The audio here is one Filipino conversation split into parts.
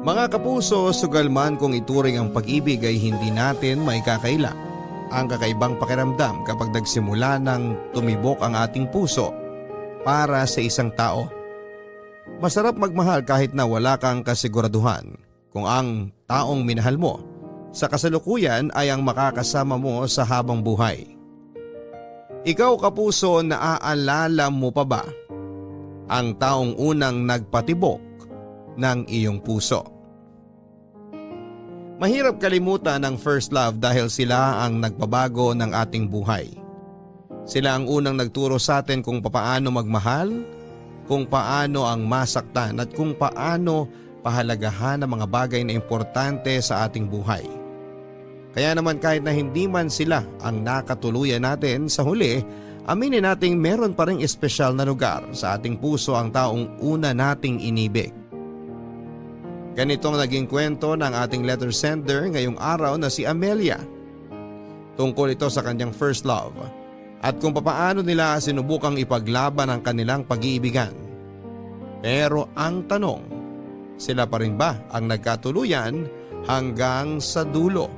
Mga kapuso, sugal man kung ituring ang pag-ibig ay hindi natin maikakaila ang kakaibang pakiramdam kapag nagsimula ng tumibok ang ating puso para sa isang tao. Masarap magmahal kahit na wala kang kasiguraduhan kung ang taong minahal mo sa kasalukuyan ay ang makakasama mo sa habang buhay. Ikaw kapuso, naaalala mo pa ba ang taong unang nagpatibok ng iyong puso? Mahirap kalimutan ang first love dahil sila ang nagbabago ng ating buhay. Sila ang unang nagturo sa atin kung paano magmahal, kung paano ang masaktan at kung paano pahalagahan ang mga bagay na importante sa ating buhay. Kaya naman kahit na hindi man sila ang nakatuluyan natin sa huli, aminin nating meron pa ring espesyal na lugar sa ating puso ang taong una nating inibig. Ganito ang naging kwento ng ating letter sender ngayong araw na si Amelia. Tungkol ito sa kanyang first love at kung papaano nila sinubukang ipaglaban ang kanilang pag-iibigan. Pero ang tanong, sila pa rin ba ang nagkatuluyan hanggang sa dulo?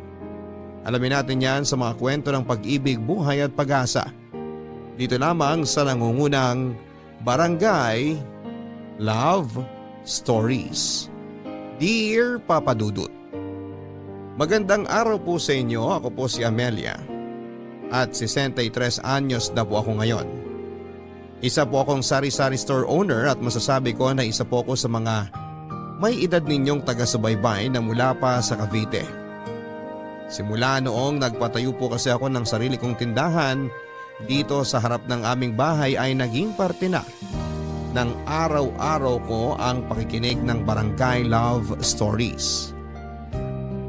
Alamin natin yan sa mga kwento ng pag-ibig, buhay at pag-asa. Dito lamang sa nangungunang Barangay Love Stories. Dear Papa Dudut, magandang araw po sa inyo. Ako po si Amelia at 63 anyos na po ako ngayon. Isa po akong sari-sari store owner at masasabi ko na isa po ako sa mga may edad ninyong taga-subaybay na mula pa sa Cavite. Simula noong nagpatayo po kasi ako ng sarili kong tindahan dito sa harap ng aming bahay ay naging parte na ng araw-araw ko ang pakikinig ng Barangay Love Stories.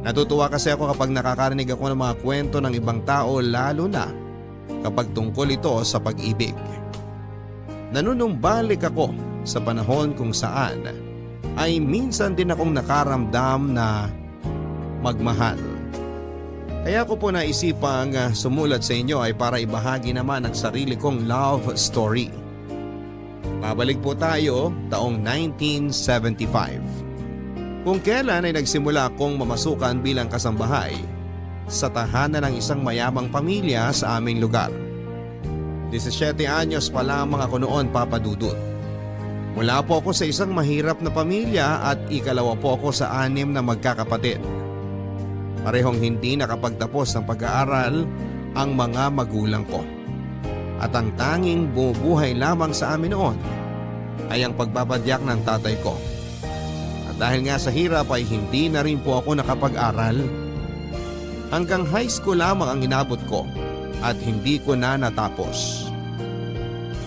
Natutuwa kasi ako kapag nakakarinig ako ng mga kwento ng ibang tao, lalo na kapag tungkol ito sa pag-ibig. Nanunumbalik ako sa panahon kung saan ay minsan din akong nakaramdam na magmahal. Kaya ko po naisipang sumulat sa inyo ay para ibahagi naman ang sarili kong love story. Babalik po tayo taong 1975. Kung kailan ay nagsimula akong mamasukan bilang kasambahay sa tahanan ng isang mayamang pamilya sa aming lugar. 17 anyos pa lamang ako noon, Papa Dudut. Mula po ako sa isang mahirap na pamilya at ikalawa po ako sa 6 na magkakapatid. Parehong hindi nakapagtapos ng pag-aaral ang mga magulang ko. At ang tanging bumubuhay lamang sa amin noon ay ang pagbabadyak ng tatay ko. At dahil nga sa hirap ay hindi na rin po ako nakapag-aral. Hanggang high school lamang ang inabot ko at hindi ko na natapos.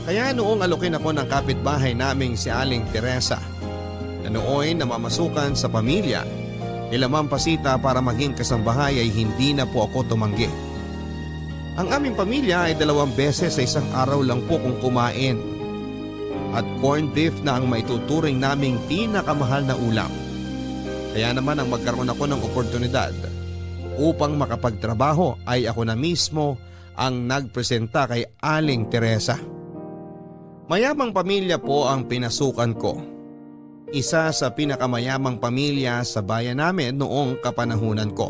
Kaya noong alokin ako ng kapitbahay naming si Aling Teresa na nooy namamasukan sa pamilya nila Ma'am Pasita para maging kasambahay ay hindi na po ako tumanggi. Ang aming pamilya ay 2 beses sa isang araw lang po kung kumain. At corned beef na ang maituturing naming pinakamahal na ulam. Kaya naman ang magkaroon ako ng oportunidad upang makapagtrabaho ay ako na mismo ang nagpresenta kay Aling Teresa. Mayamang pamilya po ang pinasukan ko. Isa sa pinakamayamang pamilya sa bayan namin noong kapanahunan ko.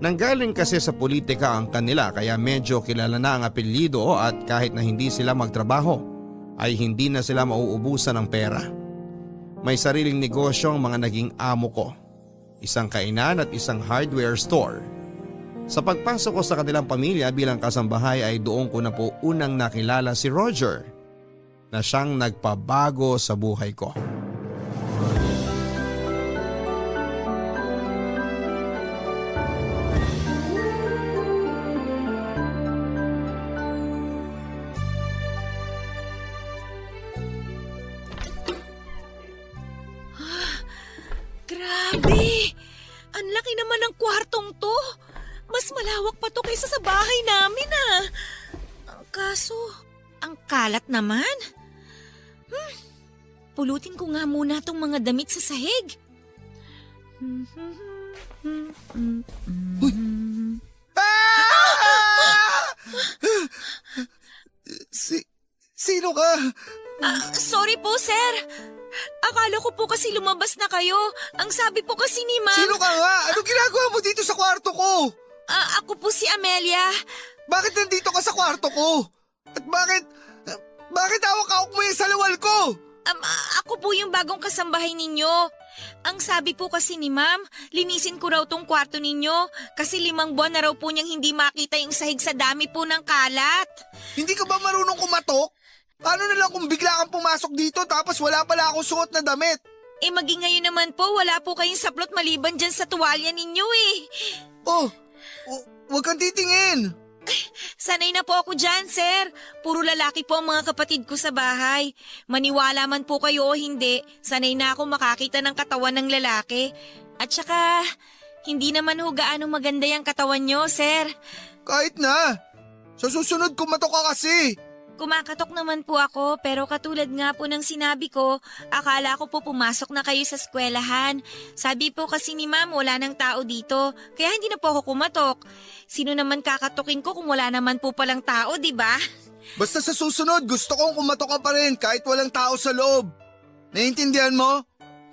Nanggaling kasi sa politika ang kanila kaya medyo kilala na ang apelyido at kahit na hindi sila magtrabaho ay hindi na sila mauubusan ng pera. May sariling negosyo ang mga naging amo ko. Isang kainan at isang hardware store. Sa pagpasok ko sa kanilang pamilya bilang kasambahay ay doon ko na po unang nakilala si Roger na siyang nagpabago sa buhay ko. Grabe! Ang laki naman ng kwartong to. Mas malawak pa to kaysa sa bahay namin ah. Kaso, ang kalat naman. Pulutin ko nga muna tong mga damit sa sahig. Uy! Ah! Sino ka? Sorry po, sir. Akala ko po kasi lumabas na kayo. Ang sabi po kasi ni Ma'am... Sino ka nga? Anong ginagawa mo dito sa kwarto ko? Ako po si Amelia. Bakit nandito ka sa kwarto ko? At bakit hawak-hawak mo yung salawal ko? Ako po yung bagong kasambahay ninyo. Ang sabi po kasi ni Ma'am, linisin ko raw tong kwarto ninyo kasi 5 buwan na raw po niyang hindi makita yung sahig sa dami po ng kalat. Hindi ka ba marunong kumatok? Paano na lang kung bigla kang pumasok dito tapos wala pala akong suot na damit? Maging ngayon naman po, wala po kayong saplot maliban dyan sa tuwalya ninyo eh. Oh, huwag kang titingin. Sanay na po ako dyan, sir. Puro lalaki po ang mga kapatid ko sa bahay. Maniwala man po kayo o hindi, sanay na ako makakita ng katawan ng lalaki. At saka, hindi naman ho gaano maganda yung katawan nyo, sir. Kahit na. Sa susunod kumatok ka kasi. Kumakatok naman po ako pero katulad nga po ng sinabi ko, akala ko po pumasok na kayo sa eskwelahan. Sabi po kasi ni Ma'am wala nang tao dito, kaya hindi na po ako kumatok. Sino naman kakatukin ko kung wala naman po palang tao, di ba? Basta sa susunod gusto kong kumatok ka pa rin kahit walang tao sa loob. Naiintindihan mo?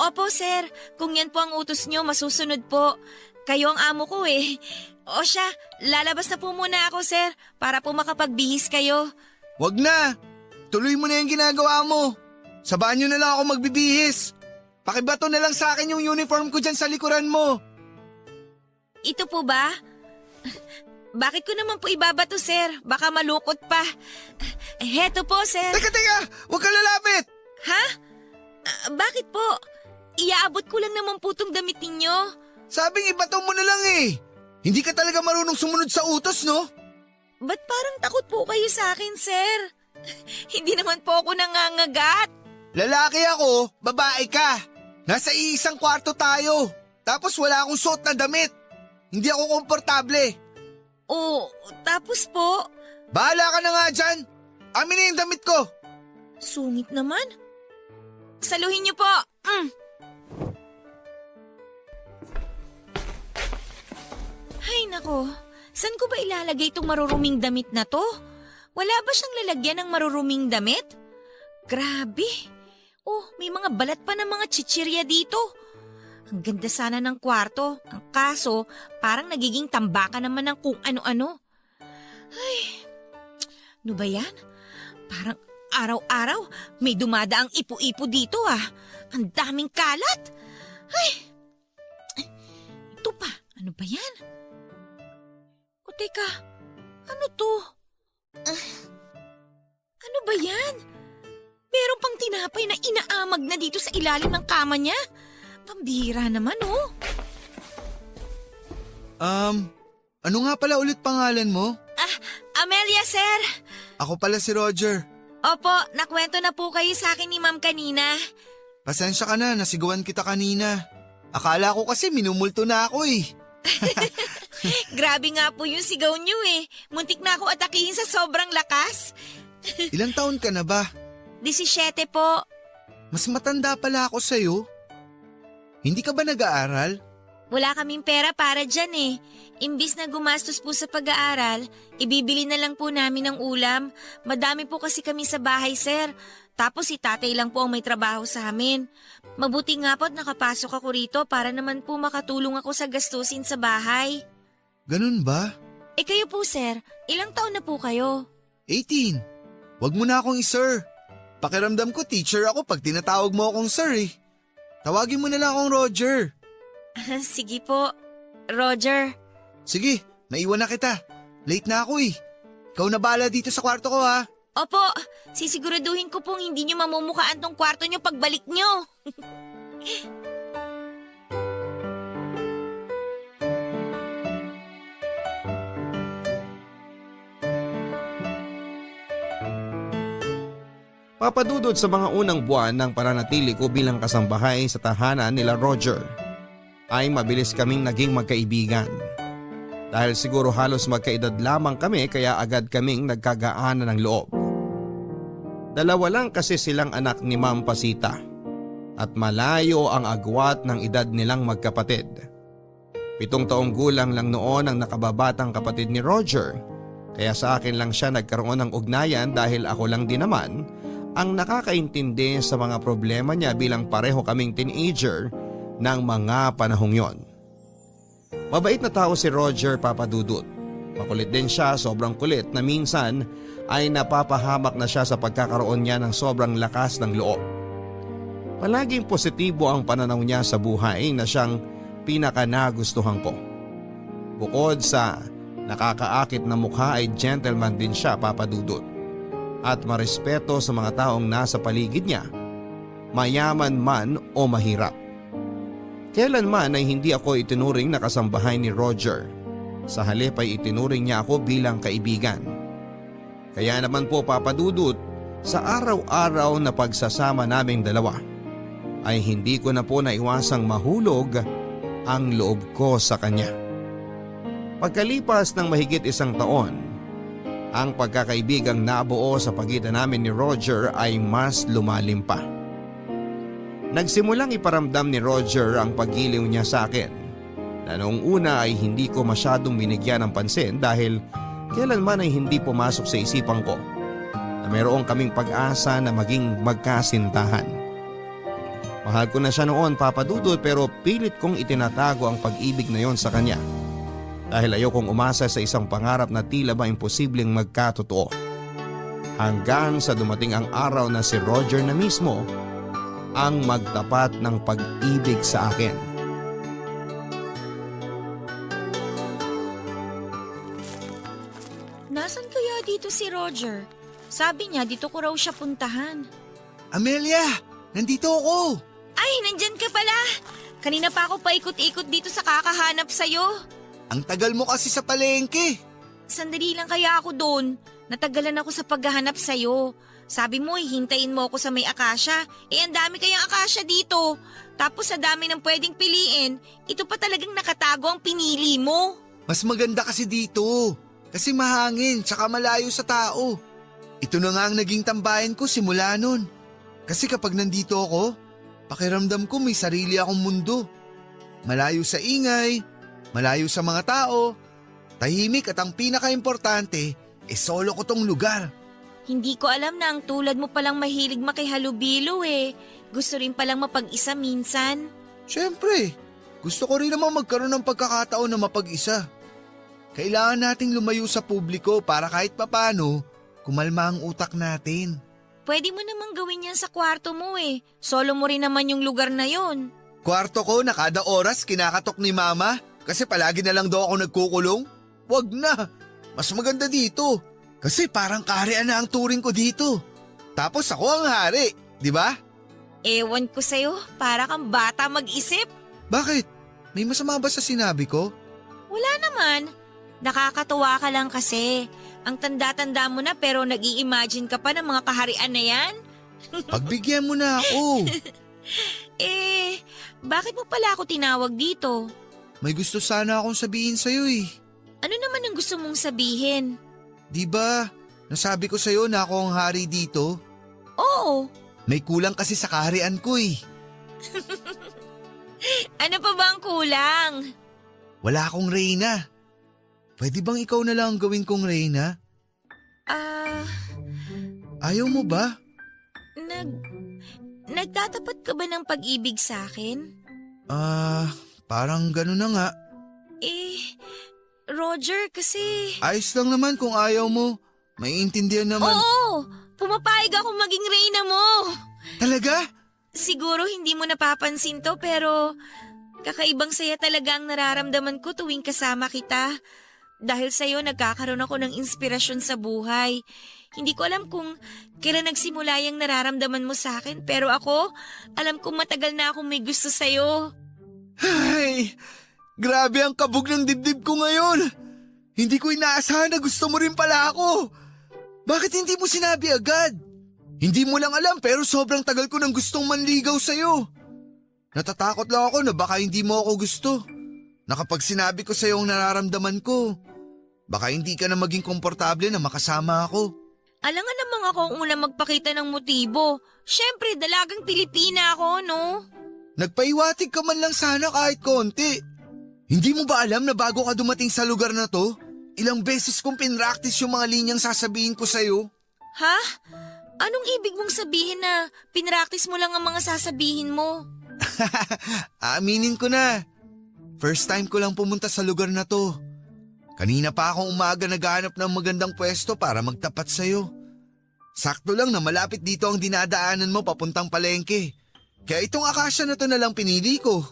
Opo sir, kung yan po ang utos nyo, masusunod po. Kayo ang amo ko eh. O siya, lalabas na po muna ako sir, para po makapagbihis kayo. Wag na. Tuloy mo na yung ginagawa mo. Sa banyo na lang ako magbibihis. Pakibato na lang sa akin yung uniform ko dyan sa likuran mo. Ito po ba? Bakit ko naman po ibabato, sir? Baka malukot pa. Heto po, sir. Teka! Huwag ka lalapit! Ha? Bakit po? Iaabot ko lang naman po tong damit ninyo. Sabing ibato mo na lang eh. Hindi ka talaga marunong sumunod sa utos, no? Ba't parang takot po kayo sa akin, sir? Hindi naman po ako nangangagat. Lalaki ako, babae ka. Nasa iisang kwarto tayo. Tapos wala akong suot na damit. Hindi ako komportable. Oh, tapos po? Bahala ka na nga dyan. Amin na yung damit ko. Sungit naman. Saluhin niyo po. Ay nako, saan ko ba ilalagay itong maruruming damit na to? Wala ba siyang lalagyan ng maruruming damit? Grabe. Oh, may mga balat pa ng mga chichirya dito. Ang ganda sana ng kwarto. Ang kaso, parang nagiging tambakan naman ng kung ano-ano. Ay, ano ba yan? Parang araw-araw may dumadaang ipo-ipo dito ah. Ang daming kalat. Ay, ito pa. Ano ba yan? O teka, ano to? Ano ba yan? Meron pang tinapay na inaamag na dito sa ilalim ng kama niya. Pambihira naman oh. Ano nga pala ulit pangalan mo? Amelia, sir. Ako pala si Roger. Opo, nakwento na po kayo sa akin ni Ma'am kanina. Pasensya ka na, nasigawan kita kanina. Akala ko kasi minumulto na ako eh. Grabe nga po yung sigaw niyo eh. Muntik na ako atakihin sa sobrang lakas. Ilang taon ka na ba? 17 po. Mas matanda pala ako sa'yo. Hindi ka ba nag-aaral? Wala kaming pera para dyan eh. Imbis na gumastos po sa pag-aaral, ibibili na lang po namin ng ulam. Madami po kasi kami sa bahay, sir. Tapos si tatay lang po ang may trabaho sa amin. Mabuti nga po at nakapasok ako rito para naman po makatulong ako sa gastusin sa bahay. Ganun ba? Kayo po, sir, ilang taon na po kayo? 18. Wag mo na akong i-sir. Pakiramdam ko teacher ako pag tinatawag mo akong sir eh. Tawagin mo na lang akong Roger. Sige po, Roger. Sige, maiwan na kita. Late na ako eh. Ikaw na bahala dito sa kwarto ko ha. Opo, sisiguraduhin ko pong hindi nyo mamumukaan tong kwarto nyo pagbalik nyo. Papadudod sa mga unang buwan ng pananatili ko bilang kasambahay sa tahanan nila Roger, ay mabilis kaming naging magkaibigan. Dahil siguro halos magkaedad lamang kami kaya agad kaming nagkagaanan ng loob. Dalawa lang kasi silang anak ni Ma'am Pasita at malayo ang agwat ng edad nilang magkapatid. 7 taong gulang lang noon ang nakababatang kapatid ni Roger, kaya sa akin lang siya nagkaroon ng ugnayan dahil ako lang din naman ang nakakaintindi sa mga problema niya bilang pareho kaming teenager ng mga panahong yon. Mabait na tao si Roger, Papa Dudut. Makulit din siya, sobrang kulit na minsan ay napapahamak na siya sa pagkakaroon niya ng sobrang lakas ng loob. Palaging positibo ang pananaw niya sa buhay na siyang pinakanagustuhan ko. Bukod sa nakakaakit na mukha ay gentleman din siya, Papa Dudut. At marespeto sa mga taong nasa paligid niya, mayaman man o mahirap. Kailanman ay hindi ako itinuring na kasambahay ni Roger. Sa halip ay itinuring niya ako bilang kaibigan. Kaya naman po, Papa Dudut, sa araw-araw na pagsasama naming dalawa ay hindi ko na po naiwasang mahulog ang loob ko sa kanya. Pagkalipas ng mahigit 1 taon, ang pagkakaibigang nabuo sa pagitan namin ni Roger ay mas lumalim pa. Nagsimulang iparamdam ni Roger ang paggiliw niya sa akin na noong una ay hindi ko masyadong binigyan ng pansin dahil kailanman ay hindi pumasok sa isipan ko na mayroong kaming pag-asa na maging magkasintahan. Mahal ko na siya noon, Papa Dudut, pero pilit kong itinatago ang pag-ibig na yon sa kanya dahil ayokong umasa sa isang pangarap na tila ba imposibleng magkatotoo. Hanggang sa dumating ang araw na si Roger na mismo ang magtapat ng pag-ibig sa akin. Nasaan kaya dito si Roger? Sabi niya dito ko raw siya puntahan. Amelia, nandito ako. Ay, nandyan ka pala. Kanina pa ako paikot-ikot dito sa kakahanap sa'yo. Ang tagal mo kasi sa palengke. Sandali lang kaya ako doon. Natagalan ako sa paghahanap sa'yo. Sabi mo, hintayin mo ako sa may akasya. Ang dami kayang akasya dito. Tapos sa dami ng pwedeng piliin, ito pa talagang nakatago ang pinili mo. Mas maganda kasi dito. Kasi mahangin, tsaka malayo sa tao. Ito na nga ang naging tambayan ko simula nun. Kasi kapag nandito ako, pakiramdam ko may sarili akong mundo. Malayo sa ingay, malayo sa mga tao, tahimik at ang pinaka-importante, solo ko tong lugar. Hindi ko alam na ang tulad mo palang mahilig makihalubilo eh. Gusto rin palang mapag-isa minsan. Siyempre, gusto ko rin naman magkaroon ng pagkakataon na mapag-isa. Kailangan nating lumayo sa publiko para kahit papano, kumalma ang utak natin. Pwede mo namang gawin yan sa kwarto mo eh. Solo mo rin naman yung lugar na yon. Kwarto ko na kada oras kinakatok ni mama kasi palagi na lang daw ako nagkukulong? Wag na, mas maganda dito. Kasi parang kaharian na ang turing ko dito. Tapos ako ang hari, di ba? Ewan ko sa'yo, para kang bata mag-isip. Bakit? May masama ba sa sinabi ko? Wala naman. Nakakatuwa ka lang kasi. Ang tanda-tanda mo na pero nag-i-imagine ka pa ng mga kaharian na yan? Pagbigyan mo na ako. Bakit mo pala ako tinawag dito? May gusto sana akong sabihin sa'yo eh. Ano naman ang gusto mong sabihin? Di ba? Nasabi ko sa'yo na ako ang hari dito. Oo. May kulang kasi sa kaharian ko eh. Ano pa ba ang kulang? Wala akong reyna. Pwede bang ikaw na lang ang gawin kong reyna? Ayaw mo ba? Nagtatapat ka ba ng pag-ibig sa akin? Parang gano'n na nga. Roger, kasi… Ayos lang naman kung ayaw mo. Maiintindihan naman. Oo! Pumapayag ako maging reyna mo! Talaga? Siguro hindi mo napapansin to pero kakaibang saya talaga ang nararamdaman ko tuwing kasama kita. Dahil sa'yo nagkakaroon ako ng inspirasyon sa buhay. Hindi ko alam kung kailan nagsimula yung nararamdaman mo sa akin pero ako, alam kong matagal na akong may gusto sa'yo. Ay, grabe ang kabog ng dibdib ko ngayon. Hindi ko inaasahan na gusto mo rin pala ako. Bakit hindi mo sinabi agad? Hindi mo lang alam pero sobrang tagal ko nang gustong manligaw sa'yo. Natatakot lang ako na baka hindi mo ako gusto. Na kapag sinabi ko sa'yo ang nararamdaman ko, baka hindi ka na maging komportable na makasama ako. Alangan namang ako ang una magpakita ng motibo. Siyempre, dalagang Pilipina ako, no? Nagpaiwatig ka man lang sana kahit konti. Hindi mo ba alam na bago ka dumating sa lugar na to, ilang beses kong pinractice yung mga linyang sasabihin ko sa'yo? Ha? Anong ibig mong sabihin na pinractice mo lang ang mga sasabihin mo? Aminin ko na. First time ko lang pumunta sa lugar na to. Kanina pa akong umaga naghahanap ng magandang pwesto para magtapat sa'yo. Sakto lang na malapit dito ang dinadaanan mo papuntang palengke. Kaya itong akasya na to na lang pinili ko.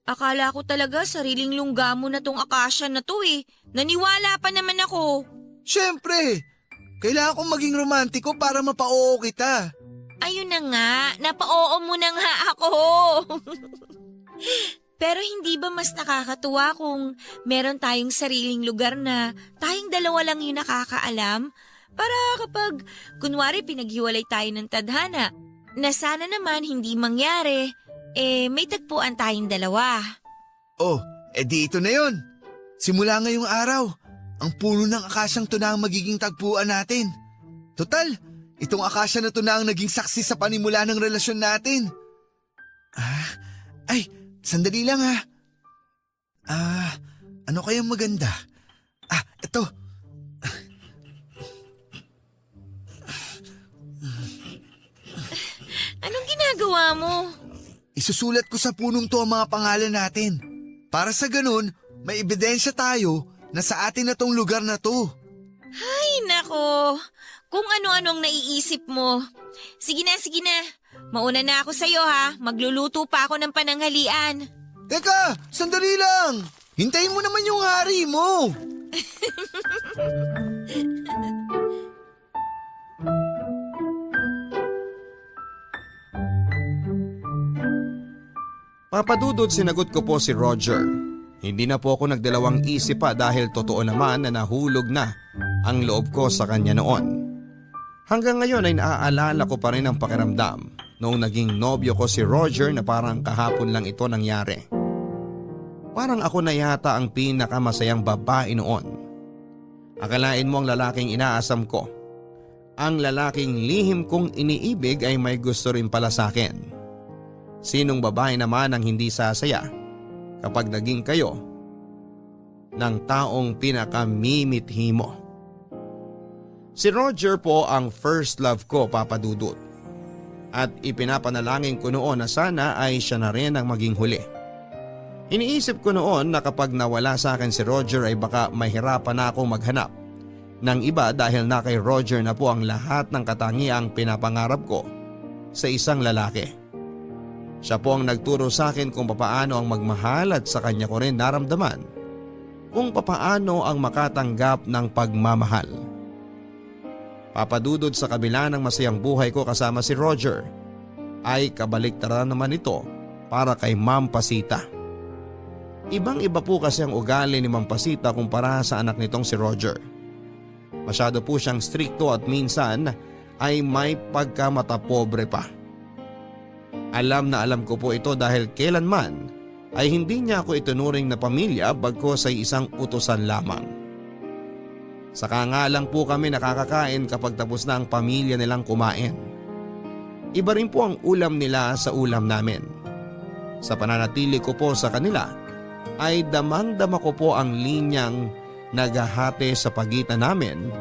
Akala ko talaga sariling lungga mo na tong akasya na to eh. Naniwala pa naman ako. Siyempre, kailangan kong maging romantiko para mapa-oo kita. Ayun na nga, napa-oo mo na nga ako. Pero hindi ba mas nakakatuwa kung meron tayong sariling lugar na tayong dalawa lang yung nakakaalam? Para kapag kunwari pinaghiwalay tayo ng tadhana, na sana naman hindi mangyari, may tagpuan tayong dalawa. Oh, edi ito na yon. Simula ngayong araw, ang puno ng akasyang to na ang magiging tagpuan natin. Total, itong akasya na to na ang naging saksi sa panimula ng relasyon natin. Sandali lang ha. Ano kayang maganda? Ito. Anong ginagawa mo? Isusulat ko sa punong to ang mga pangalan natin. Para sa ganun, may ebidensya tayo na sa atin na tong lugar na to. Ay nako, kung ano-anong naiisip mo. Sige na. Mauna na ako sa'yo ha. Magluluto pa ako ng pananghalian. Teka, sandali lang. Hintayin mo naman yung hari mo. Papadudod sinagot ko po si Roger. Hindi na po ako nagdalawang isip pa dahil totoo naman na nahulog na ang loob ko sa kanya noon. Hanggang ngayon ay naaalala ko pa rin ang pakiramdam noong naging nobyo ko si Roger na parang kahapon lang ito nangyari. Parang ako na yata ang pinakamasayang babae noon. Akalain mo ang lalaking inaasam ko. Ang lalaking lihim kong iniibig ay may gusto rin pala sa akin. Sinong babae naman ang hindi sasaya kapag naging kayo ng taong pinakamimithi mo? Si Roger po ang first love ko, Papa Dudut. At ipinapanalangin ko noon na sana ay siya na rin ang maging huli. Iniisip ko noon na kapag nawala sa akin si Roger ay baka mahirapan na akong maghanap ng iba dahil na kay Roger na po ang lahat ng katangiang pinapangarap ko sa isang lalaki. Siya po ang nagturo sa akin kung papaano ang magmahal at sa kanya ko rin naramdaman kung papaano ang makatanggap ng pagmamahal. Papadudod sa kabila ng masayang buhay ko kasama si Roger, ay kabaliktaran naman ito para kay Ma'am Pasita. Ibang-iba po kasi ang ugali ni Ma'am Pasita kumpara sa anak nitong si Roger. Masyado po siyang strikto at minsan ay may pagkamatapobre pa. Alam na alam ko po ito dahil kailanman ay hindi niya ako itunuring na pamilya bagkus ay isang utusan lamang. Saka nga lang po kami nakakakain kapag tapos na ang pamilya nilang kumain. Iba rin po ang ulam nila sa ulam namin. Sa pananatili ko po sa kanila ay damang-dama ko po ang linyang naghahati sa pagitan namin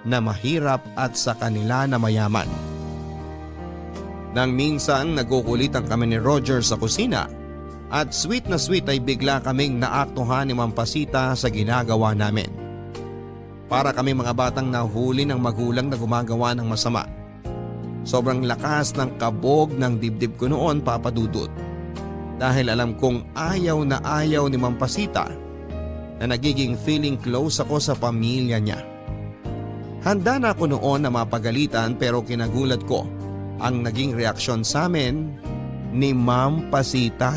na mahirap at sa kanila na mayaman. Nang minsan nagkukulitan kami ni Roger sa kusina at sweet na sweet ay bigla kaming naaktuhan ni Ma'am Pasita sa ginagawa namin. Para kami mga batang nahuli ng magulang na gumagawa ng masama. Sobrang lakas ng kabog ng dibdib ko noon, Papa Dudut. Dahil alam kong ayaw na ayaw ni Ma'am Pasita na nagiging feeling close ako sa pamilya niya. Handa na ako noon na mapagalitan pero kinagulat ko ang naging reaksyon sa amin ni Ma'am Pasita.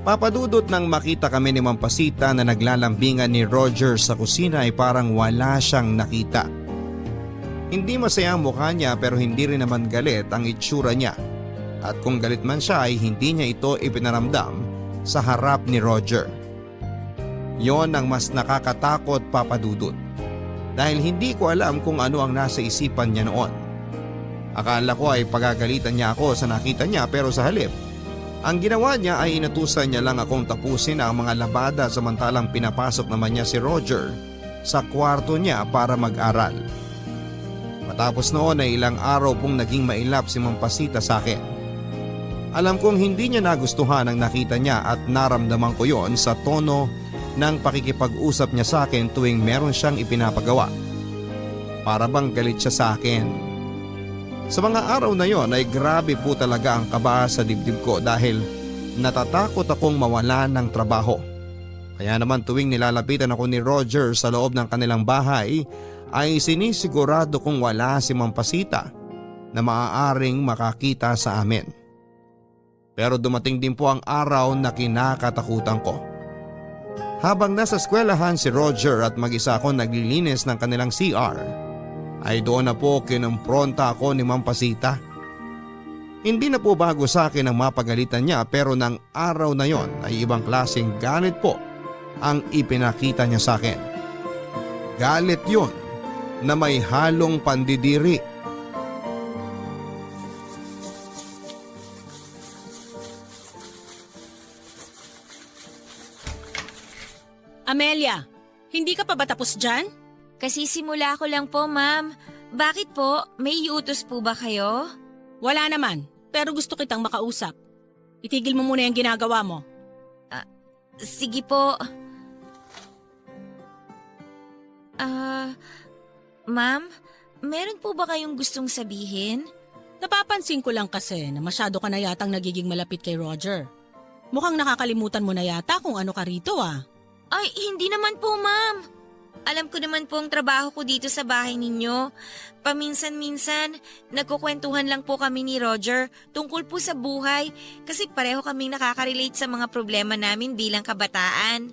Papadudot nang makita kami ni Ma'am Pasita na naglalambingan ni Roger sa kusina ay parang wala siyang nakita. Hindi masaya ang mukha niya pero hindi rin naman galit ang itsura niya. At kung galit man siya ay hindi niya ito ipinaramdam sa harap ni Roger. Yon ang mas nakakatakot, Papadudot. Dahil hindi ko alam kung ano ang nasa isipan niya noon. Akala ko ay pagagalitan niya ako sa nakita niya pero sa halip, ang ginawa niya ay inutusan niya lang akong tapusin ang mga labada samantalang pinapasok naman niya si Roger sa kwarto niya para mag-aral. Matapos noon ay ilang araw pong naging mailap si Ma'am Pasita sa akin. Alam kong hindi niya nagustuhan ang nakita niya at naramdaman ko yon sa tono ng pakikipag-usap niya sa akin tuwing meron siyang ipinapagawa. Para bang galit siya sa akin. Sa mga araw na yon ay grabe po talaga ang kaba sa dibdib ko dahil natatakot akong mawalan ng trabaho. Kaya naman tuwing nilalapitan ako ni Roger sa loob ng kanilang bahay ay sinisigurado kong wala si Ma'am Pasita na maaaring makakita sa amin. Pero dumating din po ang araw na kinakatakutan ko. Habang nasa eskwelahan si Roger at mag-isa ako naglilinis ng kanilang CR, ay doon na po kinumpronta ako ni Ma'am Pasita. Hindi na po bago sa akin ang mapagalitan niya pero ng araw na yon ay ibang klaseng galit po ang ipinakita niya sa akin. Galit yon na may halong pandidiri. Amelia, hindi ka pa ba tapos dyan? Kasi simula ko lang po, ma'am. Bakit po? May iutos po ba kayo? Wala naman, pero gusto kitang makausap. Itigil mo muna yung ginagawa mo. Sige po. Ma'am, meron po ba kayong gustong sabihin? Napapansin ko lang kasi na masyado ka na yatang nagiging malapit kay Roger. Mukhang nakakalimutan mo na yata kung ano ka rito ah. Ay, hindi naman po, ma'am. Alam ko naman po ang trabaho ko dito sa bahay ninyo. Paminsan-minsan, nagkukwentuhan lang po kami ni Roger tungkol po sa buhay kasi pareho kaming nakaka-relate sa mga problema namin bilang kabataan.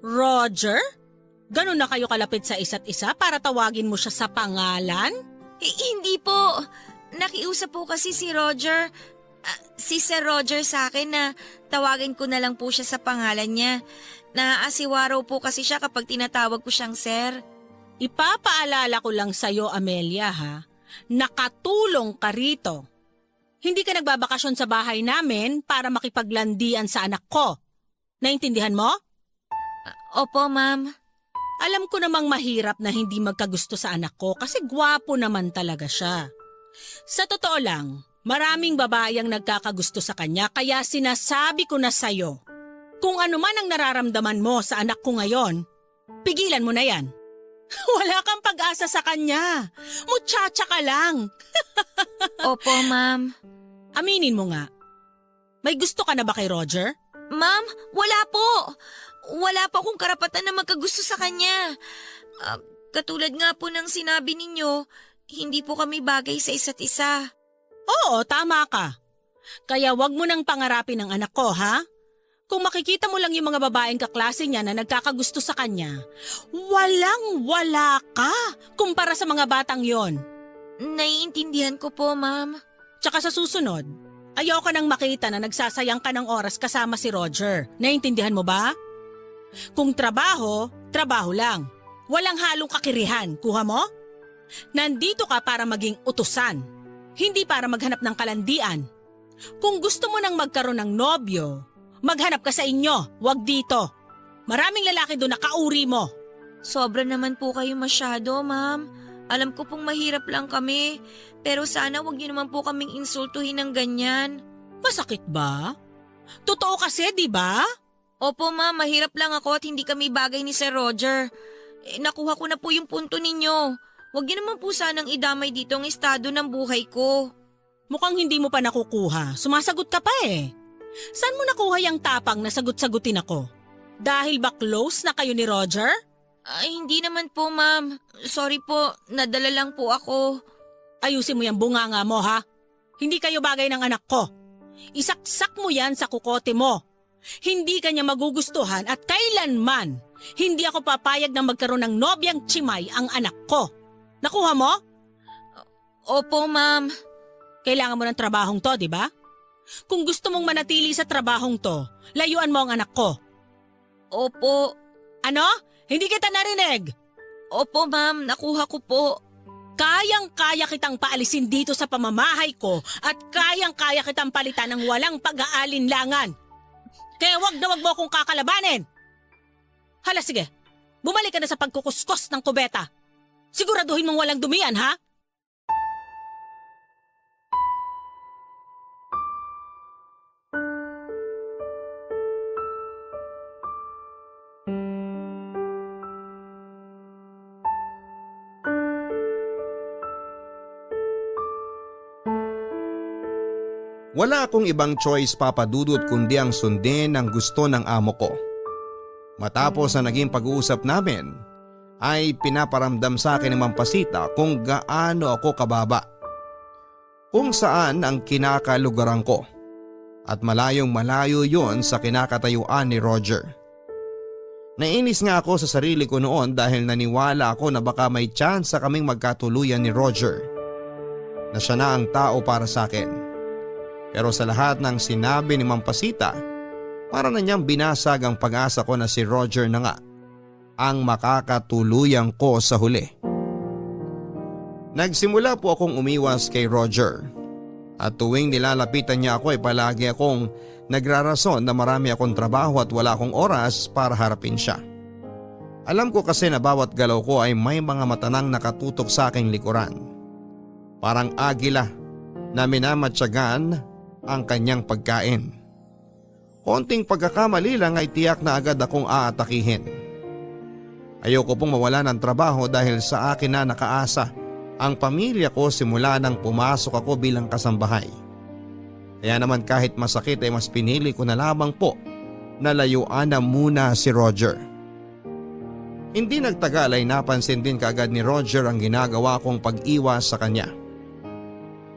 Roger? Ganun na kayo kalapit sa isa't isa para tawagin mo siya sa pangalan? Hindi po. Nakiusap po kasi si Roger. Si Sir Roger sa akin na tawagin ko na lang po siya sa pangalan niya. Naaasiwa raw po kasi siya kapag tinatawag ko siyang sir. Ipapaalala ko lang sa'yo, Amelia ha, nakatulong ka rito. Hindi ka nagbabakasyon sa bahay namin para makipaglandian sa anak ko. Naintindihan mo? Opo, ma'am. Alam ko namang mahirap na hindi magkagusto sa anak ko kasi gwapo naman talaga siya. Sa totoo lang, maraming babae ang nagkakagusto sa kanya kaya sinasabi ko na sa'yo. Kung ano man ang nararamdaman mo sa anak ko ngayon, pigilan mo na yan. Wala kang pag-asa sa kanya. Muchacha ka lang. Opo, ma'am. Aminin mo nga. May gusto ka na ba kay Roger? Ma'am, wala po. Wala po akong karapatan na magkagusto sa kanya. Katulad nga po ng sinabi ninyo, hindi po kami bagay sa isa't isa. Oo, tama ka. Kaya wag mo nang pangarapin ang anak ko, ha? Kung makikita mo lang yung mga babaeng kaklase niya na nagkakagusto sa kanya, walang-wala ka kumpara sa mga batang yon. Naiintindihan ko po, ma'am. Tsaka sa susunod, ayaw ka nang makita na nagsasayang ka ng oras kasama si Roger. Naiintindihan mo ba? Kung trabaho, trabaho lang. Walang halong kakirihan, kuha mo? Nandito ka para maging utusan, hindi para maghanap ng kalandian. Kung gusto mo nang magkaroon ng nobyo, maghanap ka sa inyo, wag dito. Maraming lalaki doon na kauri mo. Sobra naman po kayo masyado, ma'am. Alam ko pong mahirap lang kami, pero sana wag niyo naman po kaming insultuhin ng ganyan. Masakit ba? Totoo kasi, di ba? Opo, ma'am, mahirap lang ako at hindi kami bagay ni Sir Roger. Nakuha ko na po yung punto ninyo. Wag niyo naman po sanang idamay dito ang estado ng buhay ko. Mukhang hindi mo pa nakukuha. Sumasagot ka pa eh. Saan mo nakuha yung tapang na sagot-sagutin ako? Dahil ba close na kayo ni Roger? Ay, hindi naman po, ma'am. Sorry po, nadala lang po ako. Ayusin mo yung bunganga mo, ha? Hindi kayo bagay ng anak ko. Isaksak mo yan sa kukote mo. Hindi kanya magugustuhan at kailanman hindi ako papayag na magkaroon ng nobyang chimay ang anak ko. Nakuha mo? Opo, ma'am. Kailangan mo ng trabahong to, di ba? Kung gusto mong manatili sa trabahong to, layuan mo ang anak ko. Opo. Ano? Hindi kita narinig. Opo, ma'am. Nakuha ko po. Kayang-kaya kitang paalisin dito sa pamamahay ko at kayang-kaya kitang palitan ng walang pag-aalinlangan. Kaya wag na wag mo akong kakalabanin. Hala, sige. Bumalik ka na sa pagkukuskos ng kubeta. Siguraduhin mong walang dumiyan, ha? Wala akong ibang choice, Papa Dudut, kundi ang sundin ang gusto ng amo ko. Matapos ang naging pag-uusap namin, ay pinaparamdam sa akin ni Mampasita kung gaano ako kababa. Kung saan ang kinakalugaran ko. At malayong malayo yon sa kinakatayuan ni Roger. Nainis nga ako sa sarili ko noon dahil naniwala ako na baka may chance sa kaming magkatuluyan ni Roger. Na siya na ang tao para sa akin. Pero sa lahat ng sinabi ni Mampasita, para na niyang binasag ang pag-asa ko na si Roger na nga ang makakatuluyan ko sa huli. Nagsimula po akong umiwas kay Roger. At tuwing nilalapitan niya ako ay palagi akong nagrarason na marami akong trabaho at wala akong oras para harapin siya. Alam ko kasi na bawat galaw ko ay may mga matanang nakatutok sa aking likuran. Parang agila na minamatyagan ang kanyang pagkain. Konting pagkakamali lang ay tiyak na agad akong aatakihin. Ayoko pong mawala ng trabaho dahil sa akin na nakaasa ang pamilya ko simula nang pumasok ako bilang kasambahay. Kaya naman kahit masakit ay mas pinili ko na lamang po na layuan na muna si Roger. Hindi nagtagal ay napansin din kaagad ni Roger ang ginagawa kong pag-iwas sa kanya.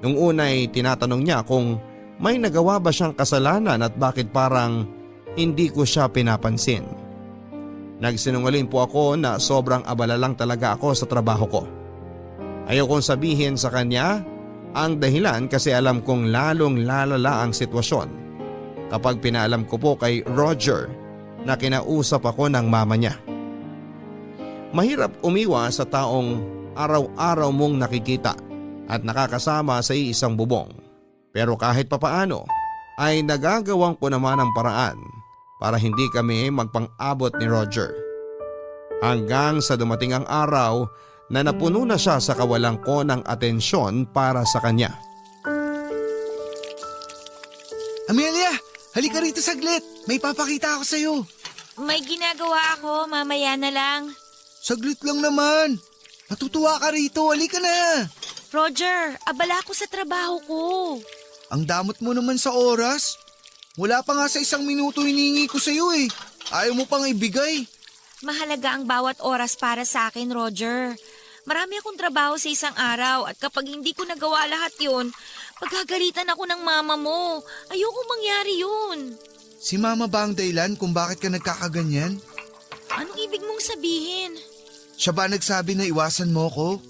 Nung una ay tinatanong niya kung may nagawa ba siyang kasalanan at bakit parang hindi ko siya pinapansin. Nagsinungaling po ako na sobrang abala lang talaga ako sa trabaho ko. Ayokong sabihin sa kanya ang dahilan kasi alam kong lalong lalala ang sitwasyon kapag pinaalam ko po kay Roger na kinausap ako ng mama niya. Mahirap umiwas sa taong araw-araw mong nakikita at nakakasama sa iisang bubong. Pero kahit papaano ay nagagawang ko naman ang paraan para hindi kami magpang-abot ni Roger. Hanggang sa dumating ang araw na napuno na siya sa kawalan ko ng atensyon para sa kanya. Amelia, halika rito saglit. May papakita ako sa'yo. May ginagawa ako, mamaya na lang. Saglit lang naman. Matutuwa ka rito, halika na. Roger, abala ako sa trabaho ko. Ang damot mo naman sa oras. Wala pa nga sa 1 minuto hiningi ko sa'yo eh. Ayaw mo pang ibigay. Mahalaga ang bawat oras para sa akin, Roger. Marami akong trabaho sa isang araw at kapag hindi ko nagawa lahat yun, pagkagalitan ako ng mama mo. Ayoko mangyari yun. Si mama ba ang dahilan kung bakit ka nagkakaganyan? Anong ibig mong sabihin? Siya ba nagsabi na iwasan mo ko?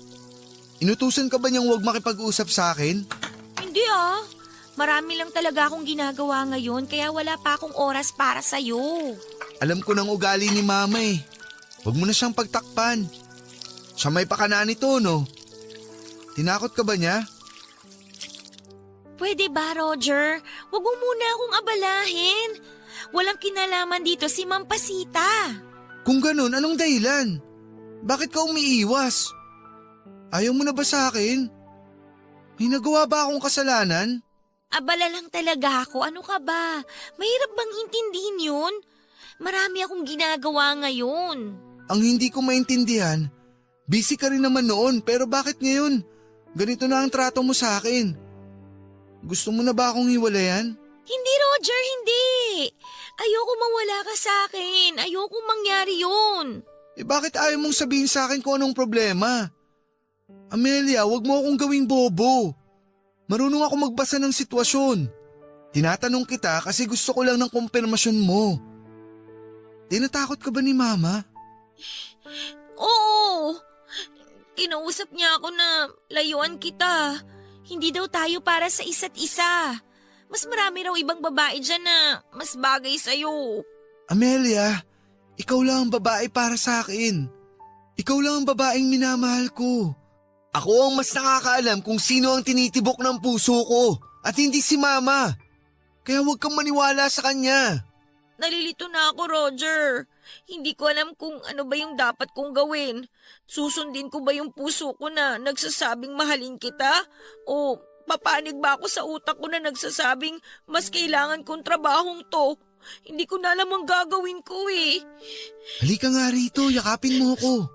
Inutusan ka ba niyang huwag makipag-usap sa akin? Hindi ah. Marami lang talaga akong ginagawa ngayon kaya wala pa akong oras para sa'yo. Alam ko ng ugali ni mama eh. Huwag mo na siyang pagtakpan. Siya may pakana nito, no? Tinakot ka ba niya? Pwede ba, Roger? Huwag mo muna akong abalahin. Walang kinalaman dito si Mampasita. Kung ganun, anong dahilan? Bakit ka umiiwas? Ayaw mo na ba sa akin? May nagawa ba akong kasalanan? Abala lang talaga ako. Ano ka ba? Mahirap bang intindihin yun? Marami akong ginagawa ngayon. Ang hindi ko maintindihan, busy ka rin naman noon pero bakit ngayon? Ganito na ang trato mo sa akin. Gusto mo na ba akong hiwalayan? Hindi, Roger, hindi. Ayoko mawala ka sa akin. Ayoko mangyari yun. Eh bakit ayaw mong sabihin sa akin kung anong problema? Amelia, wag mo akong gawing bobo. Marunong ako magbasa ng sitwasyon. Tinatanong kita kasi gusto ko lang ng kumpirmasyon mo. Tinatakot ka ba ni mama? Oo. Kinausap niya ako na layuan kita. Hindi daw tayo para sa isa't isa. Mas marami raw ibang babae dyan na mas bagay sa'yo. Amelia, ikaw lang ang babae para sa akin. Ikaw lang ang babaeng minamahal ko. Ako ang mas nakakaalam kung sino ang tinitibok ng puso ko at hindi si mama. Kaya huwag kang maniwala sa kanya. Nalilito na ako, Roger. Hindi ko alam kung ano ba yung dapat kong gawin. Susundin ko ba yung puso ko na nagsasabing mahalin kita? O papanig ba ako sa utak ko na nagsasabing mas kailangan kong trabahong to? Hindi ko na alam ang gagawin ko eh. Halika nga rito, yakapin mo ako.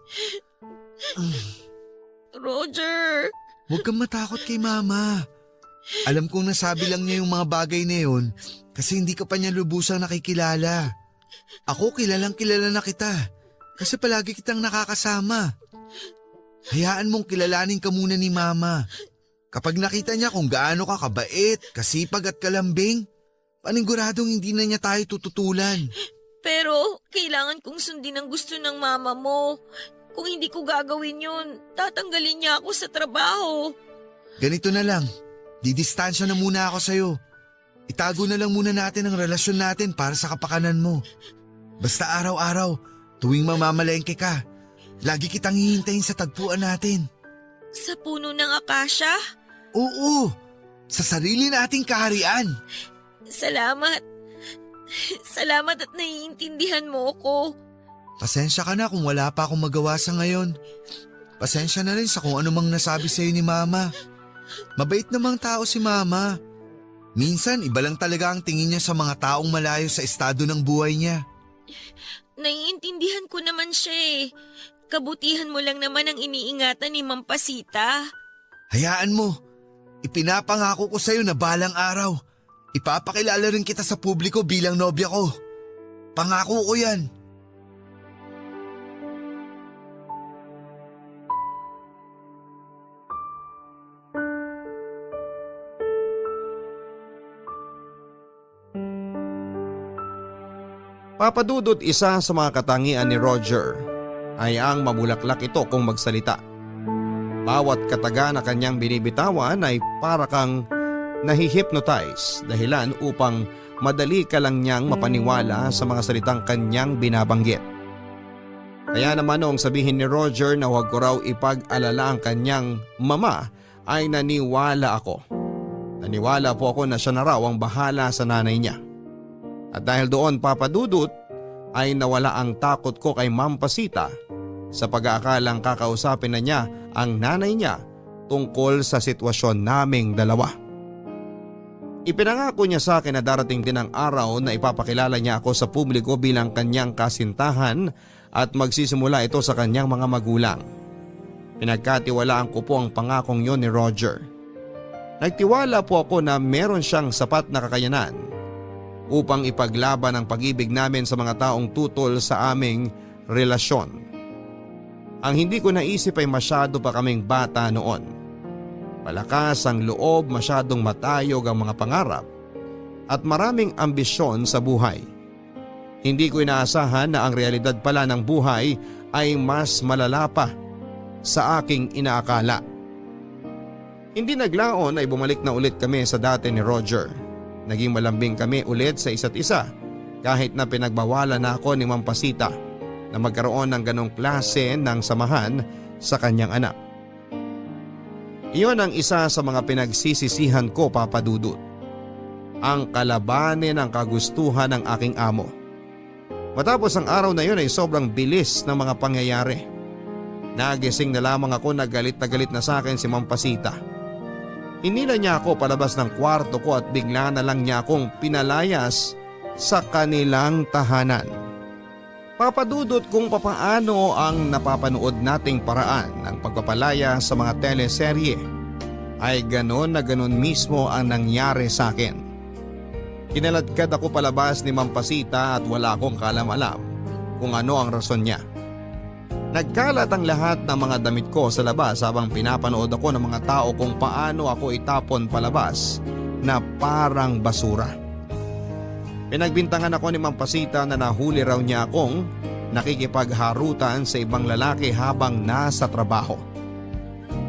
Roger. Huwag kang matakot kay mama. Alam kong nasabi lang niya yung mga bagay na yun kasi hindi ka pa niya lubusang nakikilala. Ako kilalang kilala na kita kasi palagi kitang nakakasama. Hayaan mong kilalanin ka muna ni Mama. Kapag nakita niya kung gaano ka kabait, kasipag at kalambing, paniguradong hindi na niya tayo tututulan. Pero kailangan kong sundin ang gusto ng mama mo. Kung hindi ko gagawin yun, tatanggalin niya ako sa trabaho. Ganito na lang, didistansya na muna ako sa'yo. Itago na lang muna natin ang relasyon natin para sa kapakanan mo. Basta araw-araw, tuwing mamamalengke ka, lagi kitang hihintayin sa tagpuan natin. Sa puno ng akasya? Oo, sa sarili nating kaharian. Salamat. Salamat at naiintindihan mo ko. Pasensya ka na kung wala pa akong magawa sa ngayon. Pasensya na rin sa kung anumang nasabi sa'yo ni Mama. Mabait namang tao si Mama. Minsan iba lang talaga ang tingin niya sa mga taong malayo sa estado ng buhay niya. Naiintindihan ko naman siya eh. Kabutihan mo lang naman ang iniingatan ni Mampasita. Hayaan mo. Ipinapangako ko sa'yo na balang araw, ipapakilala rin kita sa publiko bilang nobya ko. Pangako ko yan. Papadudot, isa sa mga katangian ni Roger ay ang mamulaklak ito kung magsalita. Bawat kataga na kanyang binibitawan ay para kang nahihypnotize, dahilan upang madali ka lang niyang mapaniwala sa mga salitang kanyang binabanggit. Kaya naman noong sabihin ni Roger na huwag ko raw ipag-alala ang kanyang mama, ay naniwala ako. Naniwala po ako na siya na raw ang bahala sa nanay niya. At dahil doon, Papadudot, ay nawala ang takot ko kay Mampasita sa pag-aakalang kakausapin na niya ang nanay niya tungkol sa sitwasyon naming dalawa. Ipinangako niya sa akin na darating din ang araw na ipapakilala niya ako sa publiko bilang kanyang kasintahan at magsisimula ito sa kanyang mga magulang. Pinagkatiwalaan ko po ang pangakong yon ni Roger. Nagtiwala po ako na meron siyang sapat na kakayanan upang ipaglaban ang pag-ibig namin sa mga taong tutol sa aming relasyon. Ang hindi ko naisip ay masyado pa kaming bata noon. Malakas ang loob, masyadong matayog ang mga pangarap at maraming ambisyon sa buhay. Hindi ko inaasahan na ang realidad pala ng buhay ay mas malala pa sa aking inaakala. Hindi naglaon ay bumalik na ulit kami sa dati ni Roger. Naging malambing kami ulit sa isa't isa kahit na pinagbawalan na ako ni Mampasita na magkaroon ng ganong klase ng samahan sa kanyang anak. Iyon ang isa sa mga pinagsisisihan ko, Papadudot. Ang kalabanin ang kagustuhan ng aking amo. Matapos ang araw na yun ay sobrang bilis ng mga pangyayari. Nagising na lamang ako na galit na sa akin si Mampasita. Inila niya ako palabas ng kwarto ko at bigla na lang niya akong pinalayas sa kanilang tahanan. Papadudot kung papaano ang napapanood nating paraan ng pagpapalaya sa mga teleserye ay ganon na ganon mismo ang nangyari sa akin. Kinaladkad ako palabas ni Mampasita at wala akong kalam-alam kung ano ang rason niya. Nagkalat ang lahat ng mga damit ko sa labas habang pinapanood ako ng mga tao kung paano ako itapon palabas na parang basura. Pinagbintangan ako ni Mampasita na nahuli raw niya akong nakikipagharutan sa ibang lalaki habang nasa trabaho.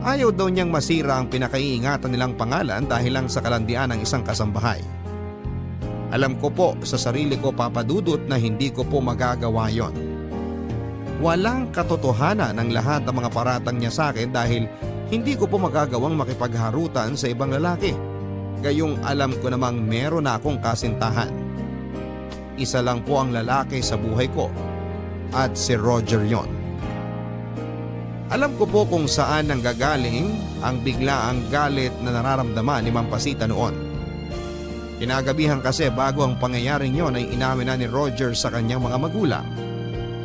Ayaw daw niyang masira ang pinakaiingatan nilang pangalan dahil lang sa kalandian ng isang kasambahay. Alam ko po sa sarili ko, Papadudot, na hindi ko po magagawa yon. Walang katotohanan ang lahat ng mga paratang niya sa akin dahil hindi ko po magagawang makipagharutan sa ibang lalaki. Gayong alam ko namang meron na akong kasintahan. Isa lang po ang lalaki sa buhay ko at si Roger yon. Alam ko po kung saan nanggagaling ang biglaang galit na nararamdaman ni Mampasita noon. Kinagabihan kasi bago ang pangyayaring yon ay inamin na ni Roger sa kanyang mga magulang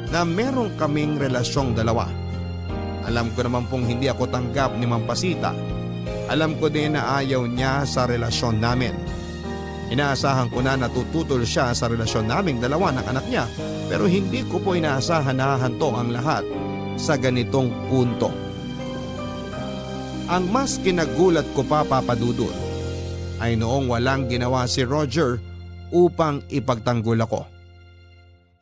na merong kaming relasyong dalawa. Alam ko naman pong hindi ako tanggap ni Mampasita Alam ko din na ayaw niya sa relasyon namin. Inaasahan ko na natututol siya sa relasyon naming dalawa ng anak niya, pero hindi ko po inaasahan na hahantong ang lahat sa ganitong punto. Ang mas kinagulat ko pa, Papa Dudut, ay noong walang ginawa si Roger upang ipagtanggol ako.